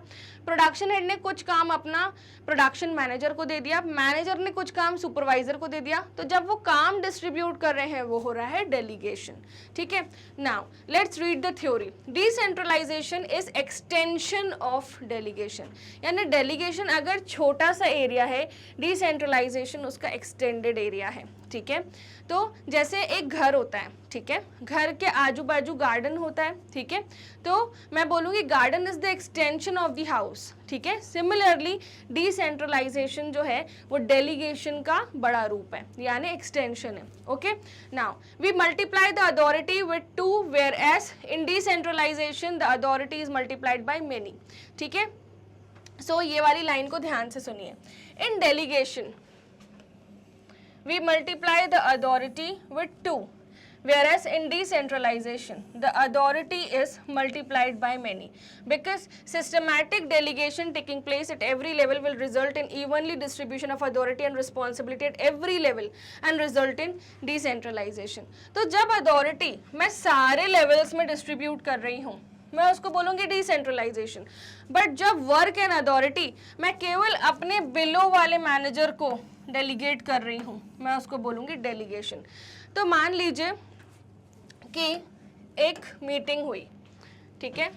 प्रोडक्शन हेड ने कुछ काम अपना प्रोडक्शन मैनेजर को दे दिया, मैनेजर ने कुछ काम सुपरवाइजर को दे दिया। तो जब वो काम डिस्ट्रीब्यूट कर रहे हैं वो हो रहा है डेलीगेशन, ठीक है। Now let's read the theory. Decentralization is extension of delegation, यानी डेलीगेशन अगर छोटा सा एरिया है, डिसेंट्रलाइजेशन उसका एक्सटेंडेड एरिया है, ठीक है। तो जैसे एक घर होता है, ठीक है, घर के आजू बाजू गार्डन होता है, ठीक है, तो मैं बोलूँगी garden is the extension of the house, ठीक है। सिमिलरली डिसेंट्रलाइजेशन जो है वो डेलीगेशन का बड़ा रूप है, यानी एक्सटेंशन है, okay. Now we multiply the authority with 2 whereas in decentralization the authority is multiplied by many, ठीक है। सो ये वाली लाइन को ध्यान से सुनिए। इन delegation we multiply the authority with 2, whereas in decentralization the authority is multiplied by many, because systematic delegation taking place at every level will result in evenly distribution of authority and responsibility at every level and result in decentralization। तो जब authority मैं सारे levels में distribute कर रही हूँ मैं उसको बोलूँगी डिसेंट्रलाइजेशन, बट जब वर्क एंड अथॉरिटी मैं केवल अपने बिलो वाले मैनेजर को डेलीगेट कर रही हूँ मैं उसको बोलूँगी डेलीगेशन। तो मान लीजिए कि एक मीटिंग हुई, ठीक है,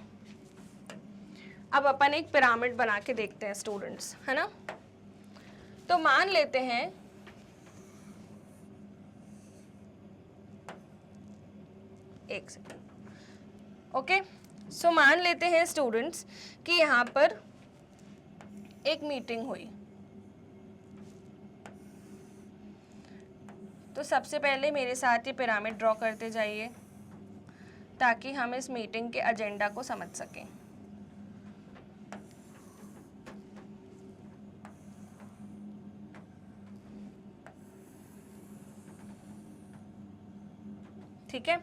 अब अपन एक पिरामिड बना के देखते हैं स्टूडेंट्स, है ना। तो मान लेते हैं एक सेकेंड, ओके। सो मान लेते हैं स्टूडेंट्स कि यहाँ पर एक मीटिंग हुई। तो सबसे पहले मेरे साथ ये पिरामिड ड्रॉ करते जाइए ताकि हम इस मीटिंग के एजेंडा को समझ सकें। ठीक है,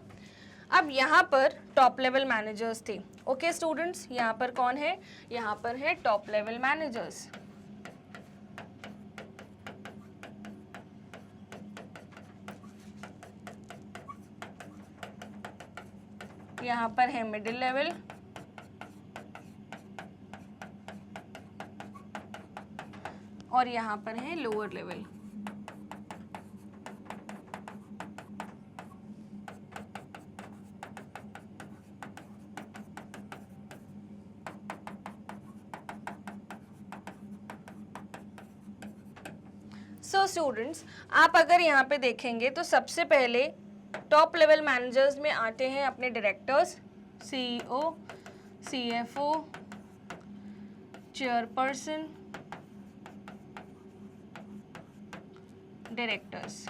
अब यहाँ पर टॉप लेवल मैनेजर्स थे, ओके स्टूडेंट्स। यहाँ पर कौन है, यहाँ पर है टॉप लेवल मैनेजर्स। यहाँ पर है मिडिल लेवल, और यहाँ पर है लोअर लेवल। सो स्टूडेंट्स, आप अगर यहाँ पे देखेंगे तो सबसे पहले टॉप लेवल मैनेजर्स में आते हैं अपने directors, CEO, CFO, chairperson, directors.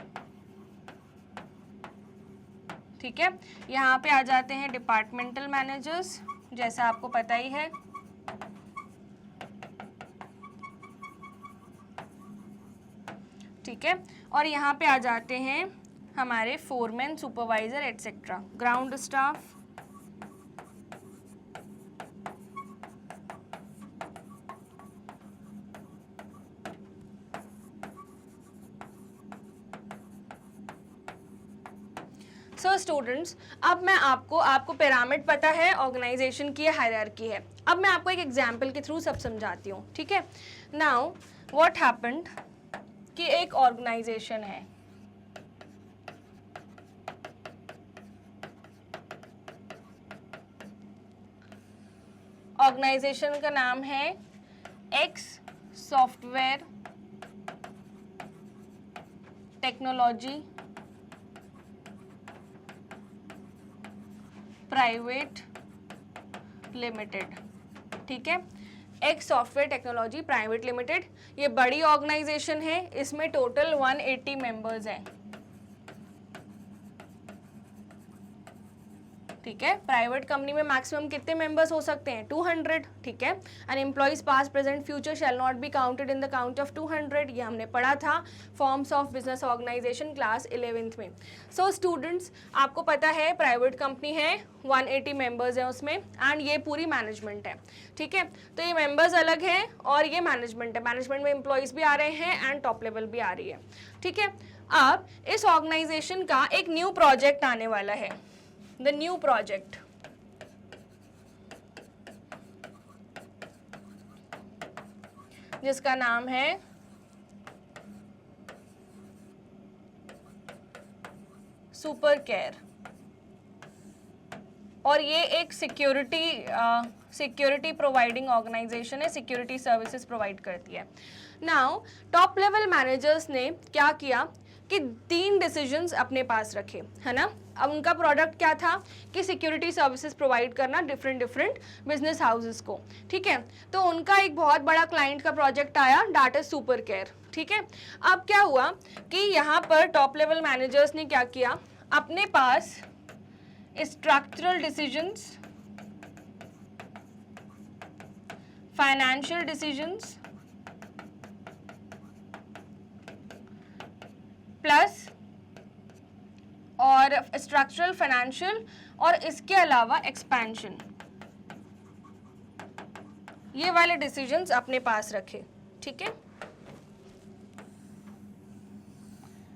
ठीक है, यहाँ पे आ जाते हैं डिपार्टमेंटल मैनेजर्स, जैसा आपको पता ही है। ठीक है, और यहाँ पे आ जाते हैं हमारे foreman, supervisor etcetera, ground staff, so students, अब मैं आपको पिरामिड पता है, ऑर्गेनाइजेशन की हायरार्की है। अब मैं आपको एक एग्जाम्पल के थ्रू सब समझाती हूँ। ठीक है, नाउ व्हाट हैपेंड कि एक ऑर्गेनाइजेशन है, ऑर्गेनाइजेशन का नाम है x software technology private limited. ठीक है, x software technology private limited, ये बड़ी ऑर्गेनाइजेशन है, इसमें टोटल 180 मेंबर्स हैं। ठीक है, प्राइवेट कंपनी में मैक्सिमम कितने मेंबर्स हो सकते हैं? 200। ठीक है, and employees past present future shall not be counted in the count of 200, ये हमने पढ़ा था forms of business organization class 11th में। सो स्टूडेंट्स, आपको पता है प्राइवेट कंपनी है, 180 मेंबर्स हैं उसमें, एंड ये पूरी मैनेजमेंट है। ठीक है, तो ये मेंबर्स अलग हैं और ये मैनेजमेंट है। मैनेजमेंट में एम्प्लॉइज भी आ रहे हैं एंड टॉप लेवल भी आ रही है। ठीक है, अब इस ऑर्गेनाइजेशन का एक न्यू प्रोजेक्ट आने वाला है, द न्यू प्रोजेक्ट। जिसका नाम है सुपर केयर, और ये एक सिक्योरिटी प्रोवाइडिंग ऑर्गेनाइजेशन है, सिक्योरिटी सर्विसेज प्रोवाइड करती है। नाउ टॉप लेवल मैनेजर्स ने क्या किया कि 3 डिसीजंस अपने पास रखे, है ना। अब उनका प्रोडक्ट क्या था कि सिक्योरिटी सर्विसेज प्रोवाइड करना डिफरेंट बिजनेस हाउसेस को। ठीक है, तो उनका एक बहुत बड़ा क्लाइंट का प्रोजेक्ट आया, दैट इज सुपर केयर। ठीक है, अब क्या हुआ कि यहाँ पर टॉप लेवल मैनेजर्स ने क्या किया, अपने पास structural decisions, financial decisions plus और स्ट्रक्चरल, फाइनेंशियल और इसके अलावा एक्सपेंशन, ये वाले डिसीजंस अपने पास रखे। ठीक है,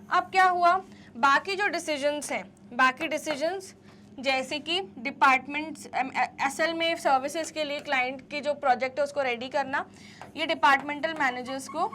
अब क्या हुआ, बाकी जो डिसीजंस हैं, बाकी डिसीजंस जैसे कि डिपार्टमेंट्स, असल में सर्विसेज के लिए क्लाइंट की जो प्रोजेक्ट है उसको रेडी करना, ये डिपार्टमेंटल मैनेजर्स को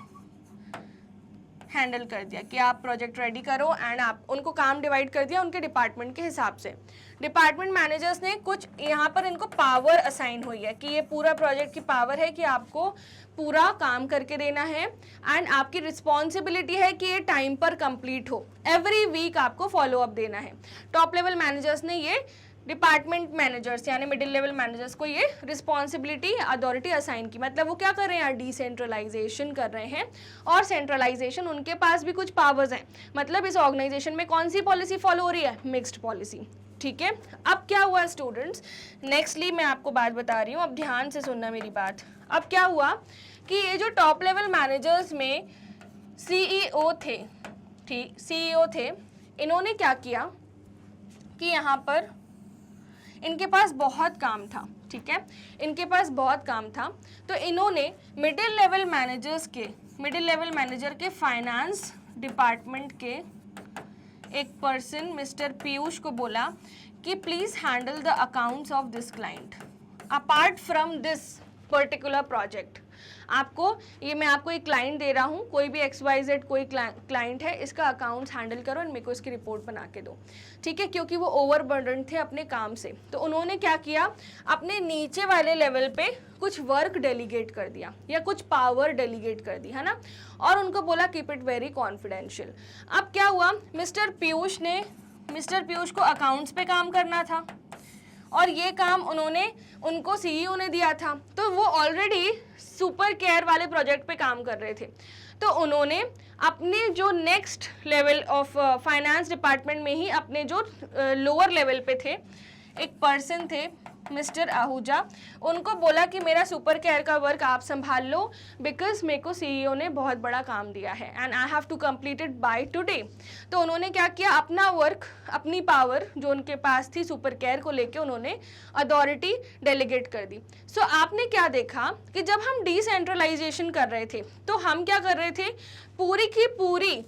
हैंडल कर दिया कि आप प्रोजेक्ट रेडी करो, एंड आप उनको काम डिवाइड कर दिया उनके डिपार्टमेंट के हिसाब से। डिपार्टमेंट मैनेजर्स ने कुछ यहाँ पर इनको पावर असाइन हुई है कि ये पूरा प्रोजेक्ट की पावर है कि आपको पूरा काम करके देना है, एंड आपकी रिस्पॉन्सिबिलिटी है कि ये टाइम पर कंप्लीट हो, एवरी वीक आपको फॉलो अप देना है। टॉप लेवल मैनेजर्स ने ये डिपार्टमेंट मैनेजर्स यानी मिडिल लेवल मैनेजर्स को ये रिस्पॉन्सिबिलिटी, अथॉरिटी असाइन की। मतलब वो क्या कर रहे हैं, डिसेंट्रलाइजेशन कर रहे हैं, और सेंट्रलाइजेशन उनके पास भी कुछ पावर्स हैं। मतलब इस ऑर्गेनाइजेशन में कौन सी पॉलिसी फॉलो हो रही है, मिक्स्ड पॉलिसी। ठीक है, अब क्या हुआ स्टूडेंट्स, नेक्स्टली मैं आपको बात बता रही हूँ, अब ध्यान से सुनना मेरी बात। अब क्या हुआ कि ये जो टॉप लेवल मैनेजर्स में सीईओ थे, ठीक, सीईओ थे, इन्होंने क्या किया कि यहाँ पर इनके पास बहुत काम था। ठीक है, इनके पास बहुत काम था, तो इन्होंने मिडिल लेवल मैनेजर के फाइनेंस डिपार्टमेंट के एक पर्सन मिस्टर पीयूष को बोला कि please handle the accounts of this client apart from this particular project. आपको ये मैं आपको एक क्लाइंट दे रहा हूँ, कोई भी XYZ कोई क्लाइंट है, इसका अकाउंट्स हैंडल करो और मेरे को इसकी रिपोर्ट बना के दो, ठीक है, क्योंकि वो ओवरबर्डन थे अपने काम से। तो उन्होंने क्या किया, अपने नीचे वाले लेवल पे कुछ वर्क डेलीगेट कर दिया या कुछ पावर डेलीगेट कर दी, है ना, और उनको बोला कीप इट वेरी कॉन्फिडेंशियल। अब क्या हुआ, मिस्टर पीयूष को अकाउंट्स पे काम करना था और ये काम उनको CEO ने दिया था, तो वो ऑलरेडी सुपर केयर वाले प्रोजेक्ट पे काम कर रहे थे। तो उन्होंने अपने जो next level of finance department में ही अपने जो लोअर लेवल पे थे एक पर्सन थे मिस्टर आहूजा, उनको बोला कि मेरा सुपर केयर का वर्क आप संभाल लो बिकॉज मेरे को CEO ने बहुत बड़ा काम दिया है and I have to complete it by today. तो उन्होंने क्या किया, अपना वर्क, अपनी पावर जो उनके पास थी सुपर केयर को लेके उन्होंने अथॉरिटी डेलीगेट कर दी। सो आपने क्या देखा कि जब हम डिसेंट्रलाइजेशन कर रहे थे तो हम क्या कर रहे थे, पूरी की पूरी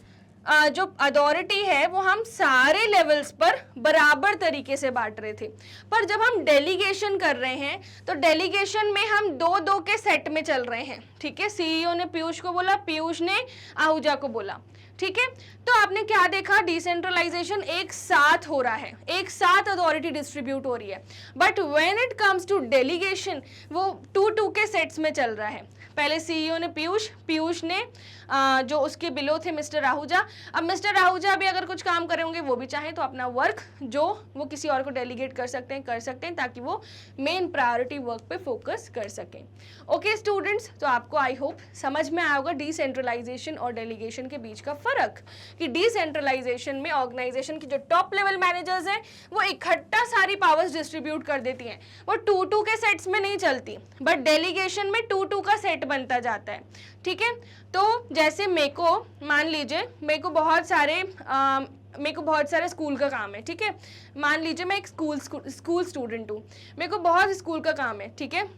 जो अथॉरिटी है वो हम सारे लेवल्स पर बराबर तरीके से बांट रहे थे। पर जब हम डेलीगेशन कर रहे हैं तो डेलीगेशन में हम दो के सेट में चल रहे हैं, ठीक है। CEO ने पीयूष को बोला, पीयूष ने आहूजा को बोला, ठीक है। तो आपने क्या देखा, डिसेंट्रलाइजेशन एक साथ हो रहा है, एक साथ अथॉरिटी डिस्ट्रीब्यूट हो रही है। But when it comes to delegation वो 2 के सेट्स में चल रहा है। पहले CEO ने पीयूष ने जो उसके बिलो थे मिस्टर आहूजा। अब मिस्टर आहूजा भी अगर कुछ काम करे होंगे, वो भी चाहें तो अपना वर्क जो वो किसी और को डेलीगेट कर सकते हैं ताकि वो मेन प्रायोरिटी वर्क पे फोकस कर सकें। ओके स्टूडेंट्स, तो आपको आई होप समझ में आया होगा डिसेंट्रलाइजेशन और डेलीगेशन के बीच का फर्क, कि डिसेंट्रलाइजेशन में ऑर्गेनाइजेशन की जो टॉप लेवल मैनेजर्स हैं वो इकट्ठा सारी पावर्स डिस्ट्रीब्यूट कर देती हैं, वो 2 के सेट्स में नहीं चलती, बट डेलीगेशन में 2 का सेट बनता जाता है, ठीक है। तो जैसे मान लीजिए मेरे को बहुत सारे स्कूल का काम है, ठीक है। मान लीजिए मैं एक स्कूल स्टूडेंट हूँ, मेरे को बहुत स्कूल का काम है, ठीक है।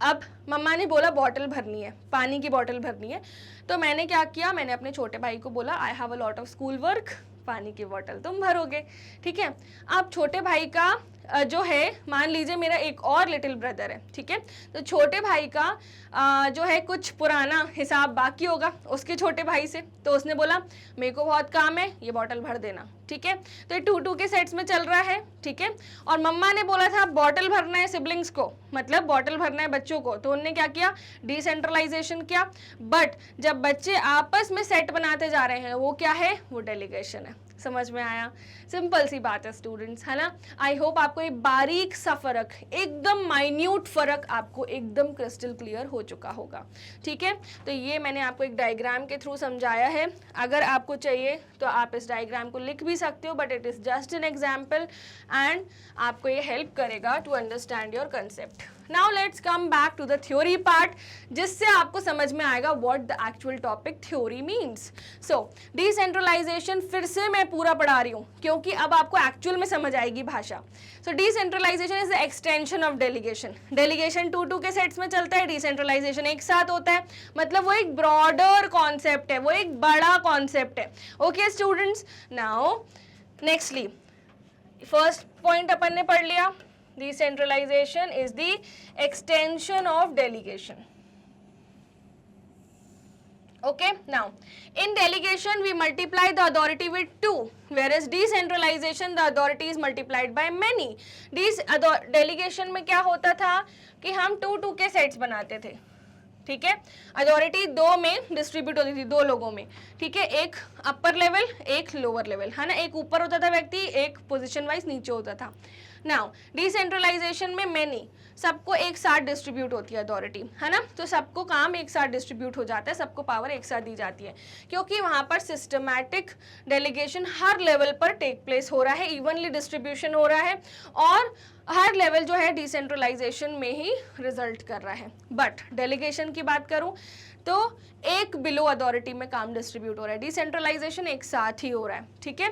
अब मम्मा ने बोला बॉटल भरनी है, पानी की बॉटल भरनी है, तो मैंने क्या किया, मैंने अपने छोटे भाई को बोला I have a lot of school work, पानी की बॉटल तुम भरोगे, ठीक है। अब छोटे भाई का जो है, मान लीजिए मेरा एक और लिटिल ब्रदर है, ठीक है, तो छोटे भाई का जो है कुछ पुराना हिसाब बाकी होगा उसके छोटे भाई से, तो उसने बोला मेरे को बहुत काम है, ये बॉटल भर देना, ठीक है। तो ये 2 के सेट्स में चल रहा है, ठीक है। और मम्मा ने बोला था बॉटल भरना है सिबलिंग्स को, मतलब बॉटल भरना है बच्चों को, तो उन्होंने क्या किया, डिसेंट्रलाइजेशन किया। बट जब बच्चे आपस में सेट बनाते जा रहे हैं वो क्या है, वो डेलीगेशन है। समझ में आया, सिंपल सी बात है स्टूडेंट्स, है ना। आई होप आपको ये बारीक सा फर्क, एकदम माइन्यूट फर्क आपको एकदम क्रिस्टल क्लियर हो चुका होगा, ठीक है। तो ये मैंने आपको एक डायग्राम के थ्रू समझाया है, अगर आपको चाहिए तो आप इस डायग्राम को लिख भी सकते हो, but it is just an example and आपको ये हेल्प करेगा to understand your concept. Now let's come back to the theory part, जिससे आपको समझ में आएगा what the actual topic theory means. So decentralization फिर से मैं पूरा पढ़ा रही हूँ क्योंकि अब आपको एक्चुअल में समझ आएगी भाषा। So decentralisation is the extension of delegation. Delegation 2 के सेट्स में चलता है, डिसेंट्रलाइजेशन एक साथ होता है, मतलब वो एक ब्रॉडर कॉन्सेप्ट है, वो एक बड़ा कॉन्सेप्ट है। Okay students, now nextly first point अपन ने पढ़ लिया, decentralization is the extension of delegation. Okay, now in delegation we multiply the authority with 2, whereas decentralization the authority is multiplied by many. delegation में क्या होता था कि हम 2 के सेट्स बनाते थे, ठीक है। अथॉरिटी 2 में डिस्ट्रीब्यूट होती थी, 2 लोगों में, ठीक है, एक अपर लेवल एक लोअर लेवल, है ना, एक ऊपर होता था व्यक्ति, एक पोजीशन वाइज नीचे होता था। नाउ डिसेंट्रलाइजेशन में मैनी, सबको एक साथ डिस्ट्रीब्यूट होती है अथॉरिटी, है ना, तो सबको काम एक साथ डिस्ट्रीब्यूट हो जाता है, सबको पावर एक साथ दी जाती है, क्योंकि वहाँ पर सिस्टमैटिक डेलीगेशन हर लेवल पर टेक प्लेस हो रहा है, इवनली डिस्ट्रीब्यूशन हो रहा है, और हर लेवल जो है डिसेंट्रलाइजेशन में ही रिजल्ट कर रहा है। बट डेलीगेशन की बात करूं तो एक बिलो अथॉरिटी में काम डिस्ट्रीब्यूट हो रहा है, डिसेंट्रलाइजेशन एक साथ ही हो रहा है, ठीक है।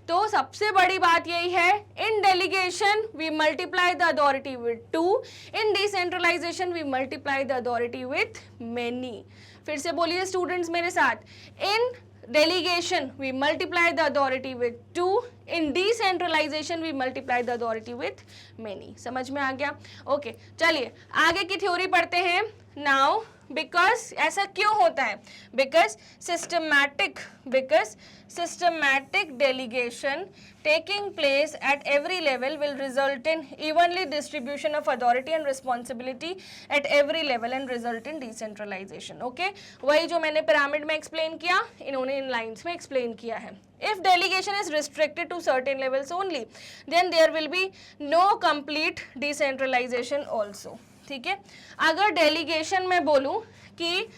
तो सबसे बड़ी बात यही है, in delegation we multiply the authority with 2, in decentralisation we multiply the authority with many. फिर से बोलिए स्टूडेंट्स मेरे साथ, इन delegation we multiply the authority with 2, in decentralization we multiply the authority with many। समझ में आ गया? ओके, चलिए आगे की थ्योरी पढ़ते हैं। नाउ बिकॉज ऐसा क्यों होता है? Because systematic delegation taking place at every level will result in evenly distribution of authority and responsibility at every level and result in decentralization. Okay, वही जो मैंने पिरामिड में एक्सप्लेन किया, इन्होंने इन लाइन्स में एक्सप्लेन किया है. If delegation is restricted to certain levels only, then there will be no complete decentralization also. ठीक है, अगर डेलीगेशन में बोलूँ कि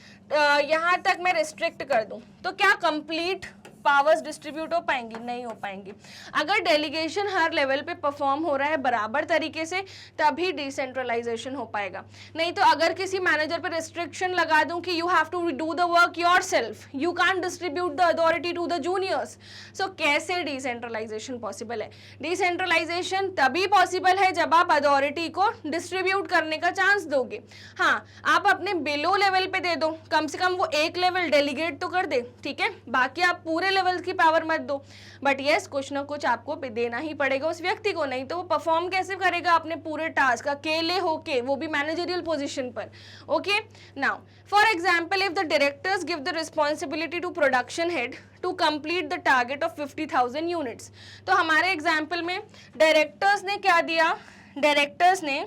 यहाँ तक मैं रिस्ट्रिक्ट कर दूँ तो क्या कंप्लीट पावर्स डिस्ट्रीब्यूट हो पाएंगी? नहीं हो पाएंगी. अगर डेलीगेशन हर लेवल पे परफॉर्म हो रहा है बराबर तरीके से तभी डिसेंट्रलाइजेशन हो पाएगा. नहीं तो अगर किसी मैनेजर पे रिस्ट्रिक्शन लगा दूं कि you have to do the work yourself, you can't distribute the authority to the juniors, so कैसे डिसेंट्रलाइजेशन पॉसिबल है? डिसेंट्रलाइजेशन तभी पॉसिबल है जब आप अथॉरिटी को डिस्ट्रीब्यूट करने का चांस दोगे. हाँ, आप अपने बिलो लेवल पे दे दो, कम से कम वो एक लेवल डेलीगेट तो कर दे, ठीक है, बाकी आप पूरे लेवल की पावर मत दो. बट यस, कुछ ना कुछ आपको देना ही पड़ेगा उस व्यक्ति को, नहीं तो वो परफॉर्म कैसे करेगा अपने पूरे टास्क अकेले होके, वो भी मैनेजरियल पोजीशन पर. Okay, now for example if the directors give the responsibility to production head to complete the target of 50,000 units. तो हमारे एग्जाम्पल में डायरेक्टर्स ने क्या दिया? डायरेक्टर्स ने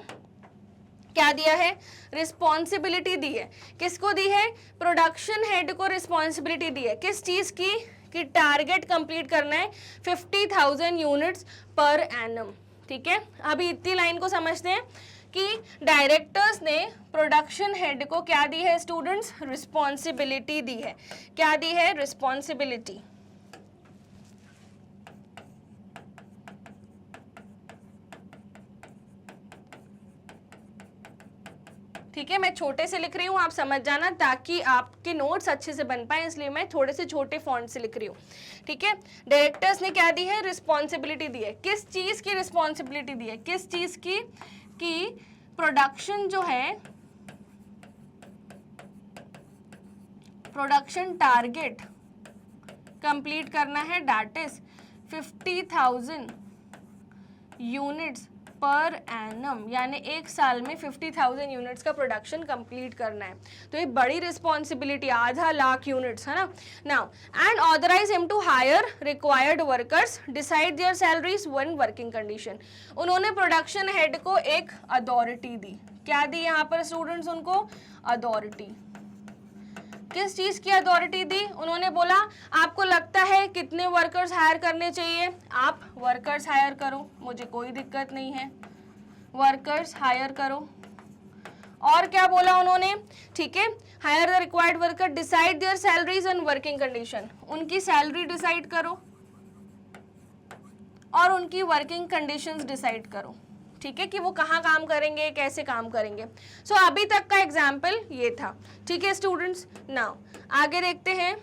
क्या दिया है? रिस्पॉन्सिबिलिटी दी है. किसको दी है? प्रोडक्शन हेड को रिस्पॉन्सिबिलिटी दी है. किस चीज की? कि टारगेट कंप्लीट करना है 50,000 यूनिट्स पर एनम. ठीक है, अभी इतनी लाइन को समझते हैं कि डायरेक्टर्स ने प्रोडक्शन हेड को क्या दी है स्टूडेंट्स? रिस्पॉन्सिबिलिटी दी है. क्या दी है? रिस्पॉन्सिबिलिटी. ठीक है, मैं छोटे से लिख रही हूँ, आप समझ जाना ताकि आपके नोट्स अच्छे से बन पाए, इसलिए मैं थोड़े से छोटे फॉन्ट से लिख रही हूँ. ठीक है, डायरेक्टर्स ने क्या दी है? रिस्पॉन्सिबिलिटी दी है. किस चीज़ की रिस्पॉन्सिबिलिटी दी है? किस चीज़ की? कि प्रोडक्शन जो है, प्रोडक्शन टारगेट कंप्लीट करना है, that is 50,000 units per annum, यानी एक साल में 50,000 यूनिट्स का प्रोडक्शन कंप्लीट करना है. तो ये बड़ी रिस्पॉन्सिबिलिटी, आधा लाख यूनिट्स है ना. Now and authorize him to hire required workers, decide their salaries one working condition. उन्होंने प्रोडक्शन हेड को एक अथॉरिटी दी. क्या दी यहाँ पर स्टूडेंट्स? उनको अथॉरिटी. किस चीज की अथॉरिटी दी? उन्होंने बोला आपको लगता है कितने वर्कर्स हायर करने चाहिए, आप वर्कर्स हायर करो, मुझे कोई दिक्कत नहीं है, वर्कर्स हायर करो. और क्या बोला उन्होंने? ठीक है, hire the required worker, decide their salaries and working condition. उनकी सैलरी डिसाइड करो और उनकी वर्किंग कंडीशंस डिसाइड करो. ठीक है, कि वो कहाँ काम करेंगे, कैसे काम करेंगे. सो अभी तक का एग्जाम्पल ये था. ठीक है स्टूडेंट्स, नाउ आगे देखते हैं.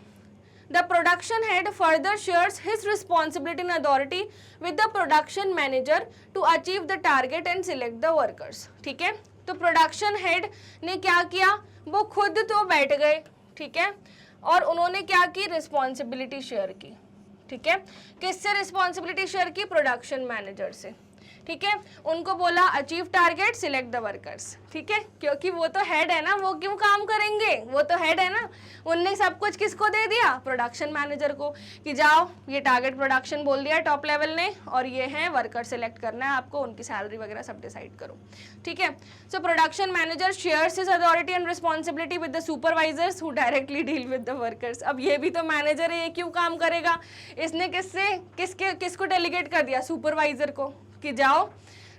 The production head further shares his responsibility and authority with the production manager to achieve the target and select the workers. ठीक है, तो प्रोडक्शन हेड ने क्या किया? वो खुद तो बैठ गए, ठीक है, और उन्होंने क्या की? रिस्पॉन्सिबिलिटी शेयर की. ठीक है, किससे रिस्पॉन्सिबिलिटी शेयर की? प्रोडक्शन मैनेजर से. ठीक है, उनको बोला achieve target, select the workers. ठीक है, क्योंकि वो तो हेड है ना, वो क्यों काम करेंगे, वो तो हेड है ना. उनने सब कुछ किसको दे दिया? प्रोडक्शन मैनेजर को, कि जाओ ये टारगेट प्रोडक्शन बोल दिया टॉप लेवल ने, और ये है वर्कर सिलेक्ट करना है आपको, उनकी सैलरी वगैरह सब डिसाइड करो. ठीक है, so production manager shares his authority and responsibility with the supervisors who directly deal with the workers. अब ये भी तो मैनेजर है, ये क्यों काम करेगा? इसने किसको डेलीगेट कर दिया? सुपरवाइजर को, कि जाओ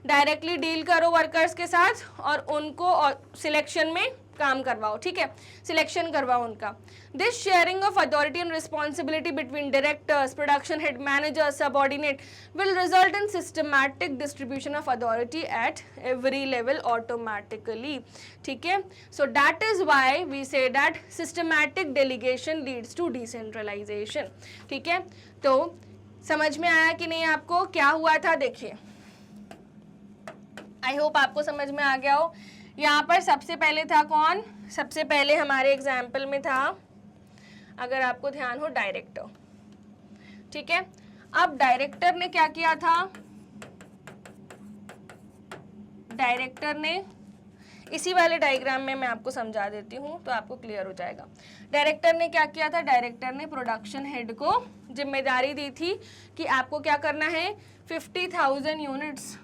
डायरेक्टली डील करो वर्कर्स के साथ और उनको सिलेक्शन में काम करवाओ. ठीक है, सिलेक्शन करवाओ उनका. This sharing of authority and responsibility between directors, production head, managers, subordinate will result in systematic distribution of authority at every level automatically. ठीक है, so that is why we say that systematic delegation leads to decentralization. ठीक है, तो समझ में आया कि नहीं आपको? क्या हुआ था देखिए, आई होप आपको समझ में आ गया हो. यहाँ पर सबसे पहले था कौन? सबसे पहले हमारे एग्जाम्पल में था, अगर आपको ध्यान हो, डायरेक्टर. ठीक है, अब डायरेक्टर ने क्या किया था? डायरेक्टर ने इसी वाले डायग्राम में मैं आपको समझा देती हूँ तो आपको क्लियर हो जाएगा। डायरेक्टर ने क्या किया था, डायरेक्टर ने प्रोडक्शन हेड को जिम्मेदारी दी थी कि आपको क्या करना है, 50,000 यूनिट्स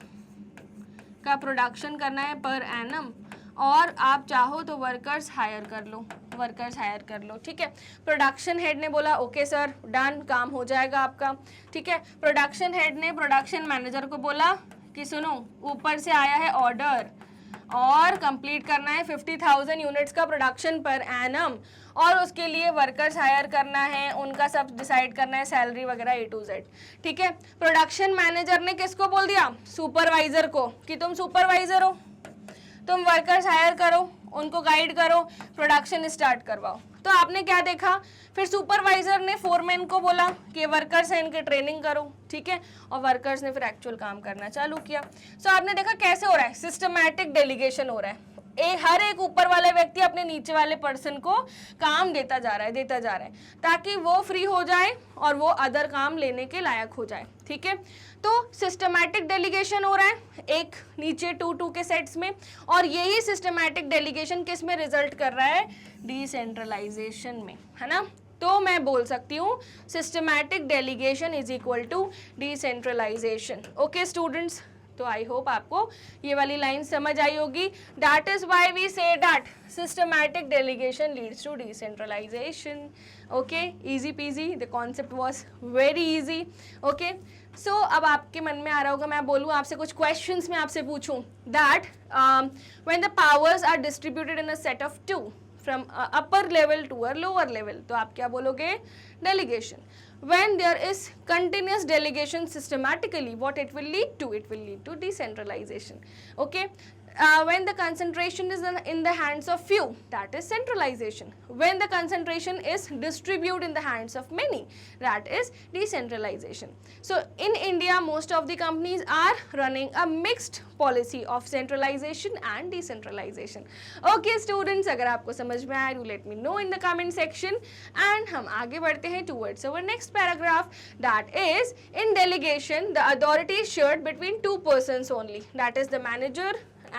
का प्रोडक्शन करना है पर एनम, और आप चाहो तो वर्कर्स हायर कर लो, ठीक है। प्रोडक्शन हेड ने बोला ओके सर, डन, काम हो जाएगा आपका, ठीक है। प्रोडक्शन हेड ने प्रोडक्शन मैनेजर को बोला कि सुनो, ऊपर से आया है ऑर्डर और कंप्लीट करना है 50,000 यूनिट्स का प्रोडक्शन पर एनम, और उसके लिए वर्कर्स हायर करना है, उनका सब डिसाइड करना है, सैलरी वगैरह A to Z, ठीक है। प्रोडक्शन मैनेजर ने किसको बोल दिया, सुपरवाइजर को, कि तुम सुपरवाइजर हो, तुम वर्कर्स हायर करो, उनको गाइड करो, प्रोडक्शन स्टार्ट करवाओ। तो आपने क्या देखा, फिर सुपरवाइजर ने फोरमैन को बोला कि वर्कर्स हैं इनके ट्रेनिंग करो, ठीक है, और वर्कर्स ने फिर एक्चुअल काम करना चालू किया। सो आपने देखा कैसे हो रहा है, सिस्टमैटिक डेलीगेशन हो रहा है। हर एक ऊपर वाला व्यक्ति अपने नीचे वाले पर्सन को काम देता जा रहा है ताकि वो फ्री हो जाए और वो अदर काम लेने के लायक हो जाए, ठीक है। तो सिस्टमैटिक डेलीगेशन हो रहा है एक नीचे 2-2 के सेट्स में, और यही सिस्टमैटिक डेलीगेशन किस में रिजल्ट कर रहा है, डिसेंट्रलाइजेशन में, है ना। तो मैं बोल सकती हूँ systematic delegation is equal to decentralisation. Okay students, तो आई होप आपको ये वाली लाइन समझ आई होगी। That is why we say that systematic delegation leads to decentralisation. Okay, easy peasy, the concept was very easy. Okay, so अब आपके मन में आ रहा होगा, मैं बोलूँ आपसे कुछ क्वेश्चंस मैं आपसे पूछूं, that when the powers are distributed in a set of 2 from upper level to a lower level, तो आप क्या बोलोगे, delegation. When there is continuous delegation systematically, what it will lead to? It will lead to decentralization. Okay. When the concentration is in the hands of few, that is centralization. When the concentration is distributed in the hands of many, that is decentralization. So in India, most of the companies are running a mixed policy of centralization and decentralization. Okay students, अगर आपको समझ में आया, do let me know in the comment section. And हम आगे बढ़ते हैं towards our next paragraph, that is in delegation the authority is shared between 2 persons only, that is the manager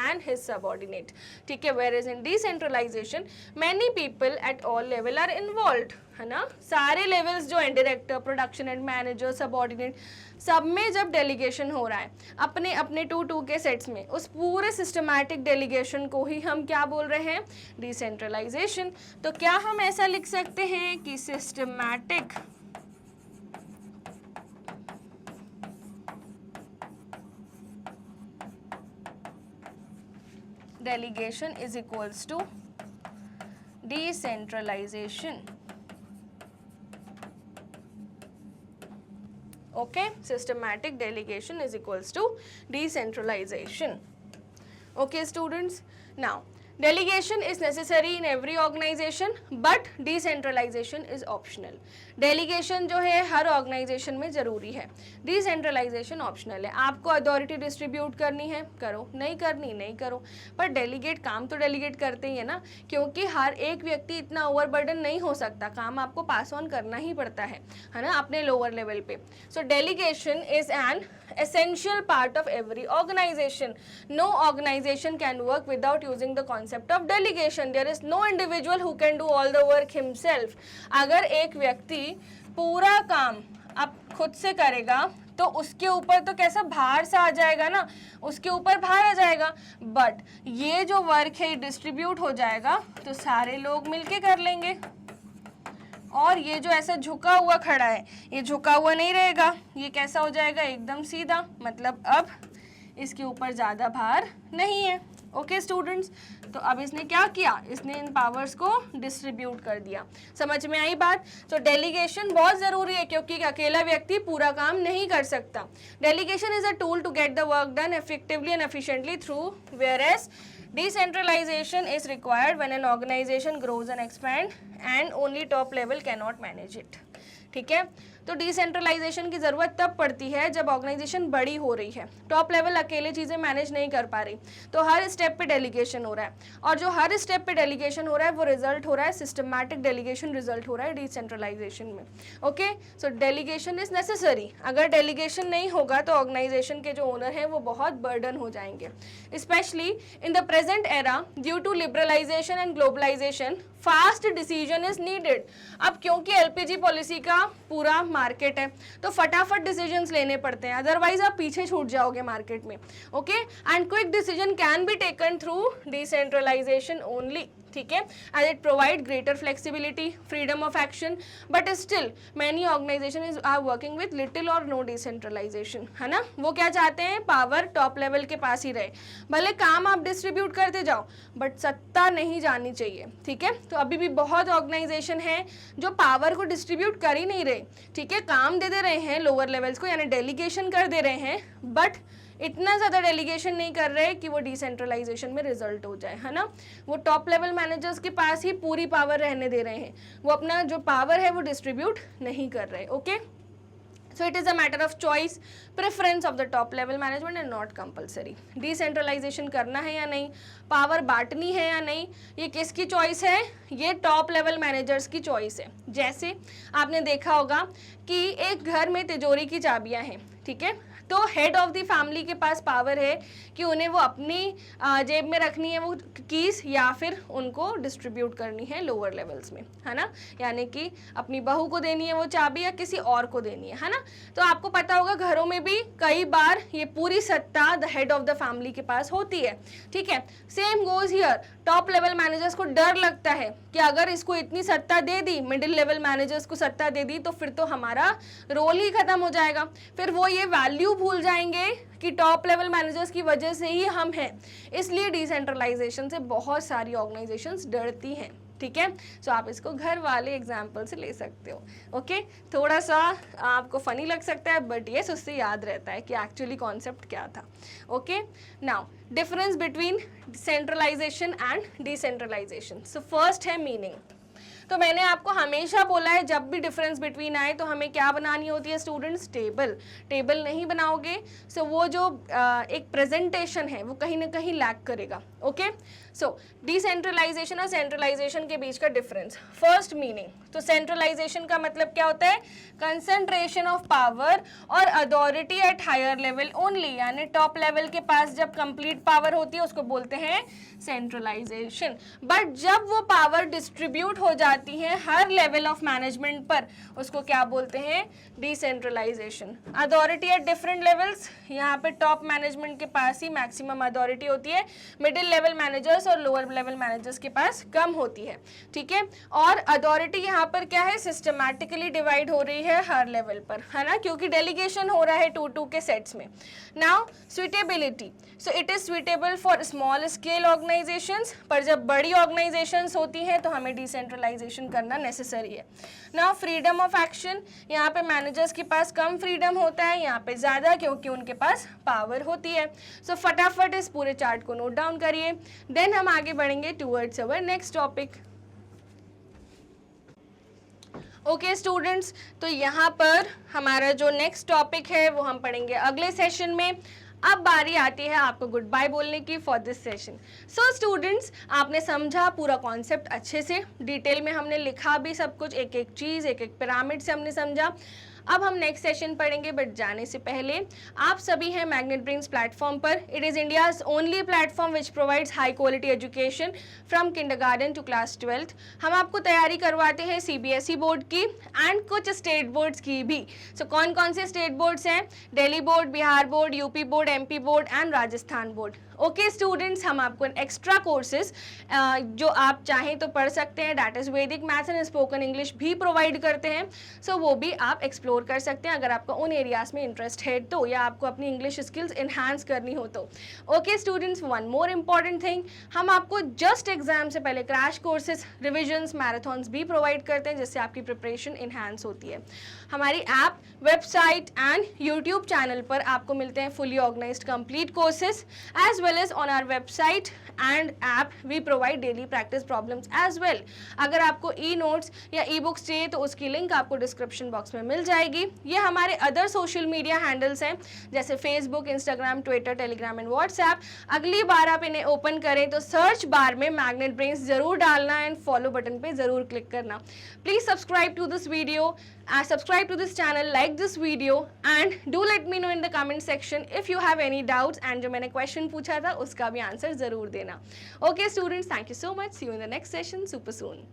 and his subordinate, ठीक है। whereas in decentralization many people at all level are involved, है ना। सारे लेवल्स जो हैं, director, production and manager, subordinate, सब में जब डेलीगेशन हो रहा है अपने अपने 2-2 के सेट्स में, उस पूरे सिस्टमैटिक डेलीगेशन को ही हम क्या बोल रहे हैं, डिसेंट्रलाइजेशन। तो क्या हम ऐसा लिख सकते हैं कि systematic delegation is equals to decentralization. Okay, systematic delegation is equals to decentralization. Okay students, now delegation is necessary in every organization but decentralization is optional. Delegation जो है हर ऑर्गेनाइजेशन में ज़रूरी है, डिसेंट्रलाइजेशन ऑप्शनल है। आपको अथॉरिटी डिस्ट्रीब्यूट करनी है, करो, नहीं करनी नहीं करो, पर डेलीगेट काम तो डेलीगेट करते ही है ना, क्योंकि हर एक व्यक्ति इतना ओवरबर्डन नहीं हो सकता, काम आपको पास ऑन करना ही पड़ता है ना, अपने लोअर लेवल पे। सो delegation is an essential part of every organization. No organization can work without using the concept of delegation. There is no individual who can do all the work himself. अगर एक व्यक्ति पूरा काम अब खुद से करेगा तो उसके ऊपर तो कैसा भार सा आ जाएगा ना, उसके ऊपर भार आ जाएगा। बट ये जो वर्क है डिस्ट्रीब्यूट हो जाएगा तो सारे लोग मिलके कर लेंगे, और ये जो ऐसा झुका हुआ खड़ा है ये झुका हुआ नहीं रहेगा, ये कैसा हो जाएगा, एकदम सीधा, मतलब अब इसके ऊपर ज़्यादा भार नहीं है। ओके स्टूडेंट्स, तो अब इसने क्या किया, इसने इन पावर्स को डिस्ट्रीब्यूट कर दिया। समझ में आई बात। तो डेलीगेशन बहुत ज़रूरी है क्योंकि अकेला व्यक्ति पूरा काम नहीं कर सकता। Delegation is a tool to get the work done effectively and efficiently through whereas decentralization is required when an organization grows and expand and only top level cannot manage it. ठीक है। तो डिसेंट्रलाइजेशन की ज़रूरत तब पड़ती है जब ऑर्गेनाइजेशन बड़ी हो रही है, टॉप लेवल अकेले चीज़ें मैनेज नहीं कर पा रही, तो हर स्टेप पे डेलीगेशन हो रहा है, और जो हर स्टेप पे डेलीगेशन हो रहा है वो रिजल्ट हो रहा है सिस्टमैटिक डेलीगेशन रिजल्ट हो रहा है डिसेंट्रलाइजेशन में। Okay, so delegation is necessary. अगर डेलीगेशन नहीं होगा तो ऑर्गेनाइजेशन के जो ओनर हैं वो बहुत बर्डन हो जाएंगे, specially in the present era due to liberalization and globalization fast decision is needed. अब क्योंकि एलपीजी पॉलिसी का पूरा मार्केट है तो फटाफट डिसीजंस लेने पड़ते हैं, अदरवाइज आप पीछे छूट जाओगे मार्केट में। Okay, and quick decision can be taken through decentralization only, ठीक है, as it provide greater flexibility, freedom of action, but still many organization is are working with little और नो डिसेंट्रलाइजेशन, है ना। वो क्या चाहते हैं, पावर टॉप लेवल के पास ही रहे, भले काम आप डिस्ट्रीब्यूट करते जाओ बट सत्ता नहीं जानी चाहिए, ठीक है। तो अभी भी बहुत ऑर्गेनाइजेशन है जो पावर को डिस्ट्रीब्यूट कर ही नहीं रहे, ठीक है, काम दे रहे हैं लोअर लेवल्स को, यानी डेलीगेशन कर दे रहे हैं, बट इतना ज़्यादा डेलीगेशन नहीं कर रहे कि वो डिसेंट्रलाइजेशन में रिजल्ट हो जाए, है ना। वो टॉप लेवल मैनेजर्स के पास ही पूरी पावर रहने दे रहे हैं, वो अपना जो पावर है वो डिस्ट्रीब्यूट नहीं कर रहे। Okay, so it is a matter of choice, preference of the top level management and not compulsory। Decentralization करना है या नहीं, पावर बांटनी है या नहीं, ये किसकी चॉइस है, ये टॉप लेवल मैनेजर्स की चॉइस है। जैसे आपने देखा होगा कि एक घर में तिजोरी की चाबियां हैं, ठीक है, तो हेड ऑफ द फैमिली के पास पावर है कि उन्हें वो अपनी जेब में रखनी है वो कीज, या फिर उनको डिस्ट्रीब्यूट करनी है लोअर लेवल्स में, है ना, यानी कि अपनी बहू को देनी है वो चाबी या किसी और को देनी है ना। तो आपको पता होगा घरों में भी कई बार ये पूरी सत्ता the head of the family के पास होती है, ठीक है। Same goes here, top level managers को डर लगता है कि अगर इसको इतनी सत्ता दे दी, मिडिल लेवल मैनेजर्स को सत्ता दे दी, तो फिर तो हमारा रोल ही खत्म हो जाएगा, फिर वो ये वैल्यू भूल जाएंगे कि टॉप लेवल मैनेजर्स की वजह से ही हम हैं। इसलिए डिसेंट्रलाइजेशन से बहुत सारी ऑर्गेनाइजेशंस डरती हैं, ठीक है। सो आप इसको घर वाले एग्जाम्पल से ले सकते हो। ओके, थोड़ा सा आपको फनी लग सकता है बट ये उससे याद रहता है कि एक्चुअली कॉन्सेप्ट क्या था। Okay, now difference between centralization and decentralisation. So first है मीनिंग। तो मैंने आपको हमेशा बोला है जब भी डिफरेंस बिटवीन आए तो हमें क्या बनानी होती है स्टूडेंट्स, टेबल। टेबल नहीं बनाओगे सो वो जो एक प्रेजेंटेशन है वो कहीं ना कहीं लैक करेगा। ओके, सो डिसेंट्रलाइजेशन और सेंट्रलाइजेशन के बीच का डिफरेंस। फर्स्ट मीनिंग, तो सेंट्रलाइजेशन का मतलब क्या होता है, कंसंट्रेशन ऑफ पावर और authority at higher level only, यानी टॉप लेवल के पास जब कंप्लीट पावर होती है उसको बोलते हैं सेंट्रलाइजेशन। बट जब वो पावर डिस्ट्रीब्यूट हो जाती है हर लेवल ऑफ मैनेजमेंट पर उसको क्या बोलते हैं, decentralization. Authority at different levels, यहाँ पे टॉप मैनेजमेंट के पास ही मैक्सिमम अथॉरिटी होती है, मिडिल लेवल मैनेजर्स और लोअर लेवल मैनेजर्स के पास कम होती है, ठीक है। और अथॉरिटी यहाँ पर क्या है, सिस्टमैटिकली डिवाइड हो रही है हर लेवल पर, है ना, क्योंकि डेलीगेशन हो रहा है 2-2 के सेट्स में। Now suitability, so it is suitable for small scale organisations, पर जब बड़ी ऑर्गेनाइजेशंस होती हैं तो हमें डिसेंट्रलाइजेशन करना नेसेसरी है। नाउ फ्रीडम ऑफ एक्शन, यहाँ पे मैनेजर्स के पास कम फ्रीडम होता है, यहाँ पे ज़्यादा, क्योंकि उनके पास पावर होती है। सो फटाफट इस पूरे चार्ट को नोट डाउन करिए, देन हम आगे बढ़ेंगे towards our next topic. Okay students, तो यहाँ पर हमारा जो नेक्स्ट टॉपिक है वो हम पढ़ेंगे अगले सेशन में। अब बारी आती है आपको गुड बाय बोलने की for this session. So students, आपने समझा पूरा कॉन्सेप्ट अच्छे से, डिटेल में हमने लिखा भी सब कुछ, एक एक चीज़, एक एक पिरामिड से हमने समझा। अब हम नेक्स्ट सेशन पढ़ेंगे, बट जाने से पहले आप सभी हैं मैग्नेट ब्रेन्स प्लेटफॉर्म पर। It is India's only platform which provides high quality education from kindergarten to class 12th। हम आपको तैयारी करवाते हैं CBSE बोर्ड की एंड कुछ स्टेट बोर्ड्स की भी। सो कौन कौन से स्टेट बोर्ड्स हैं, Delhi board, Bihar board, UP board, MP board and Rajasthan board. Okay students, हम आपको एक्स्ट्रा कोर्सेज जो आप चाहें तो पढ़ सकते हैं, डैट इज़ वैदिक मैथ्स एंड स्पोकन इंग्लिश भी प्रोवाइड करते हैं। सो वो भी आप एक्सप्लोर कर सकते हैं अगर आपका उन एरियाज़ में इंटरेस्ट है तो, या आपको अपनी इंग्लिश स्किल्स इन्हांस करनी हो तो। Okay students, one more important thing, हम आपको जस्ट एग्जाम से पहले क्रैश कोर्सेज, रिविजन्स, मैराथॉन्स भी प्रोवाइड करते हैं जिससे आपकी प्रिपरेशन इन्हांस होती है। हमारी app, website and YouTube channel पर आपको मिलते हैं fully organised complete courses as well as on our website and app we provide daily practice problems as well. अगर आपको ई नोट्स या ई बुक्स चाहिए तो उसकी लिंक आपको डिस्क्रिप्शन बॉक्स में मिल जाएगी। ये हमारे अदर सोशल मीडिया हैंडल्स हैं जैसे Facebook, Instagram, Twitter, Telegram and WhatsApp. अगली बार आप इन्हें ओपन करें तो सर्च बार में मैग्नेट ब्रेन्स जरूर डालना एंड फॉलो बटन पे जरूर क्लिक करना। Please subscribe to this video, subscribe to this channel, like this video and do let me know in the comment section if you have any doubts and जो मैंने question पूछा था उसका भी आंसर जरूर देना। Okay students, thank you so much, see you in the next session super soon।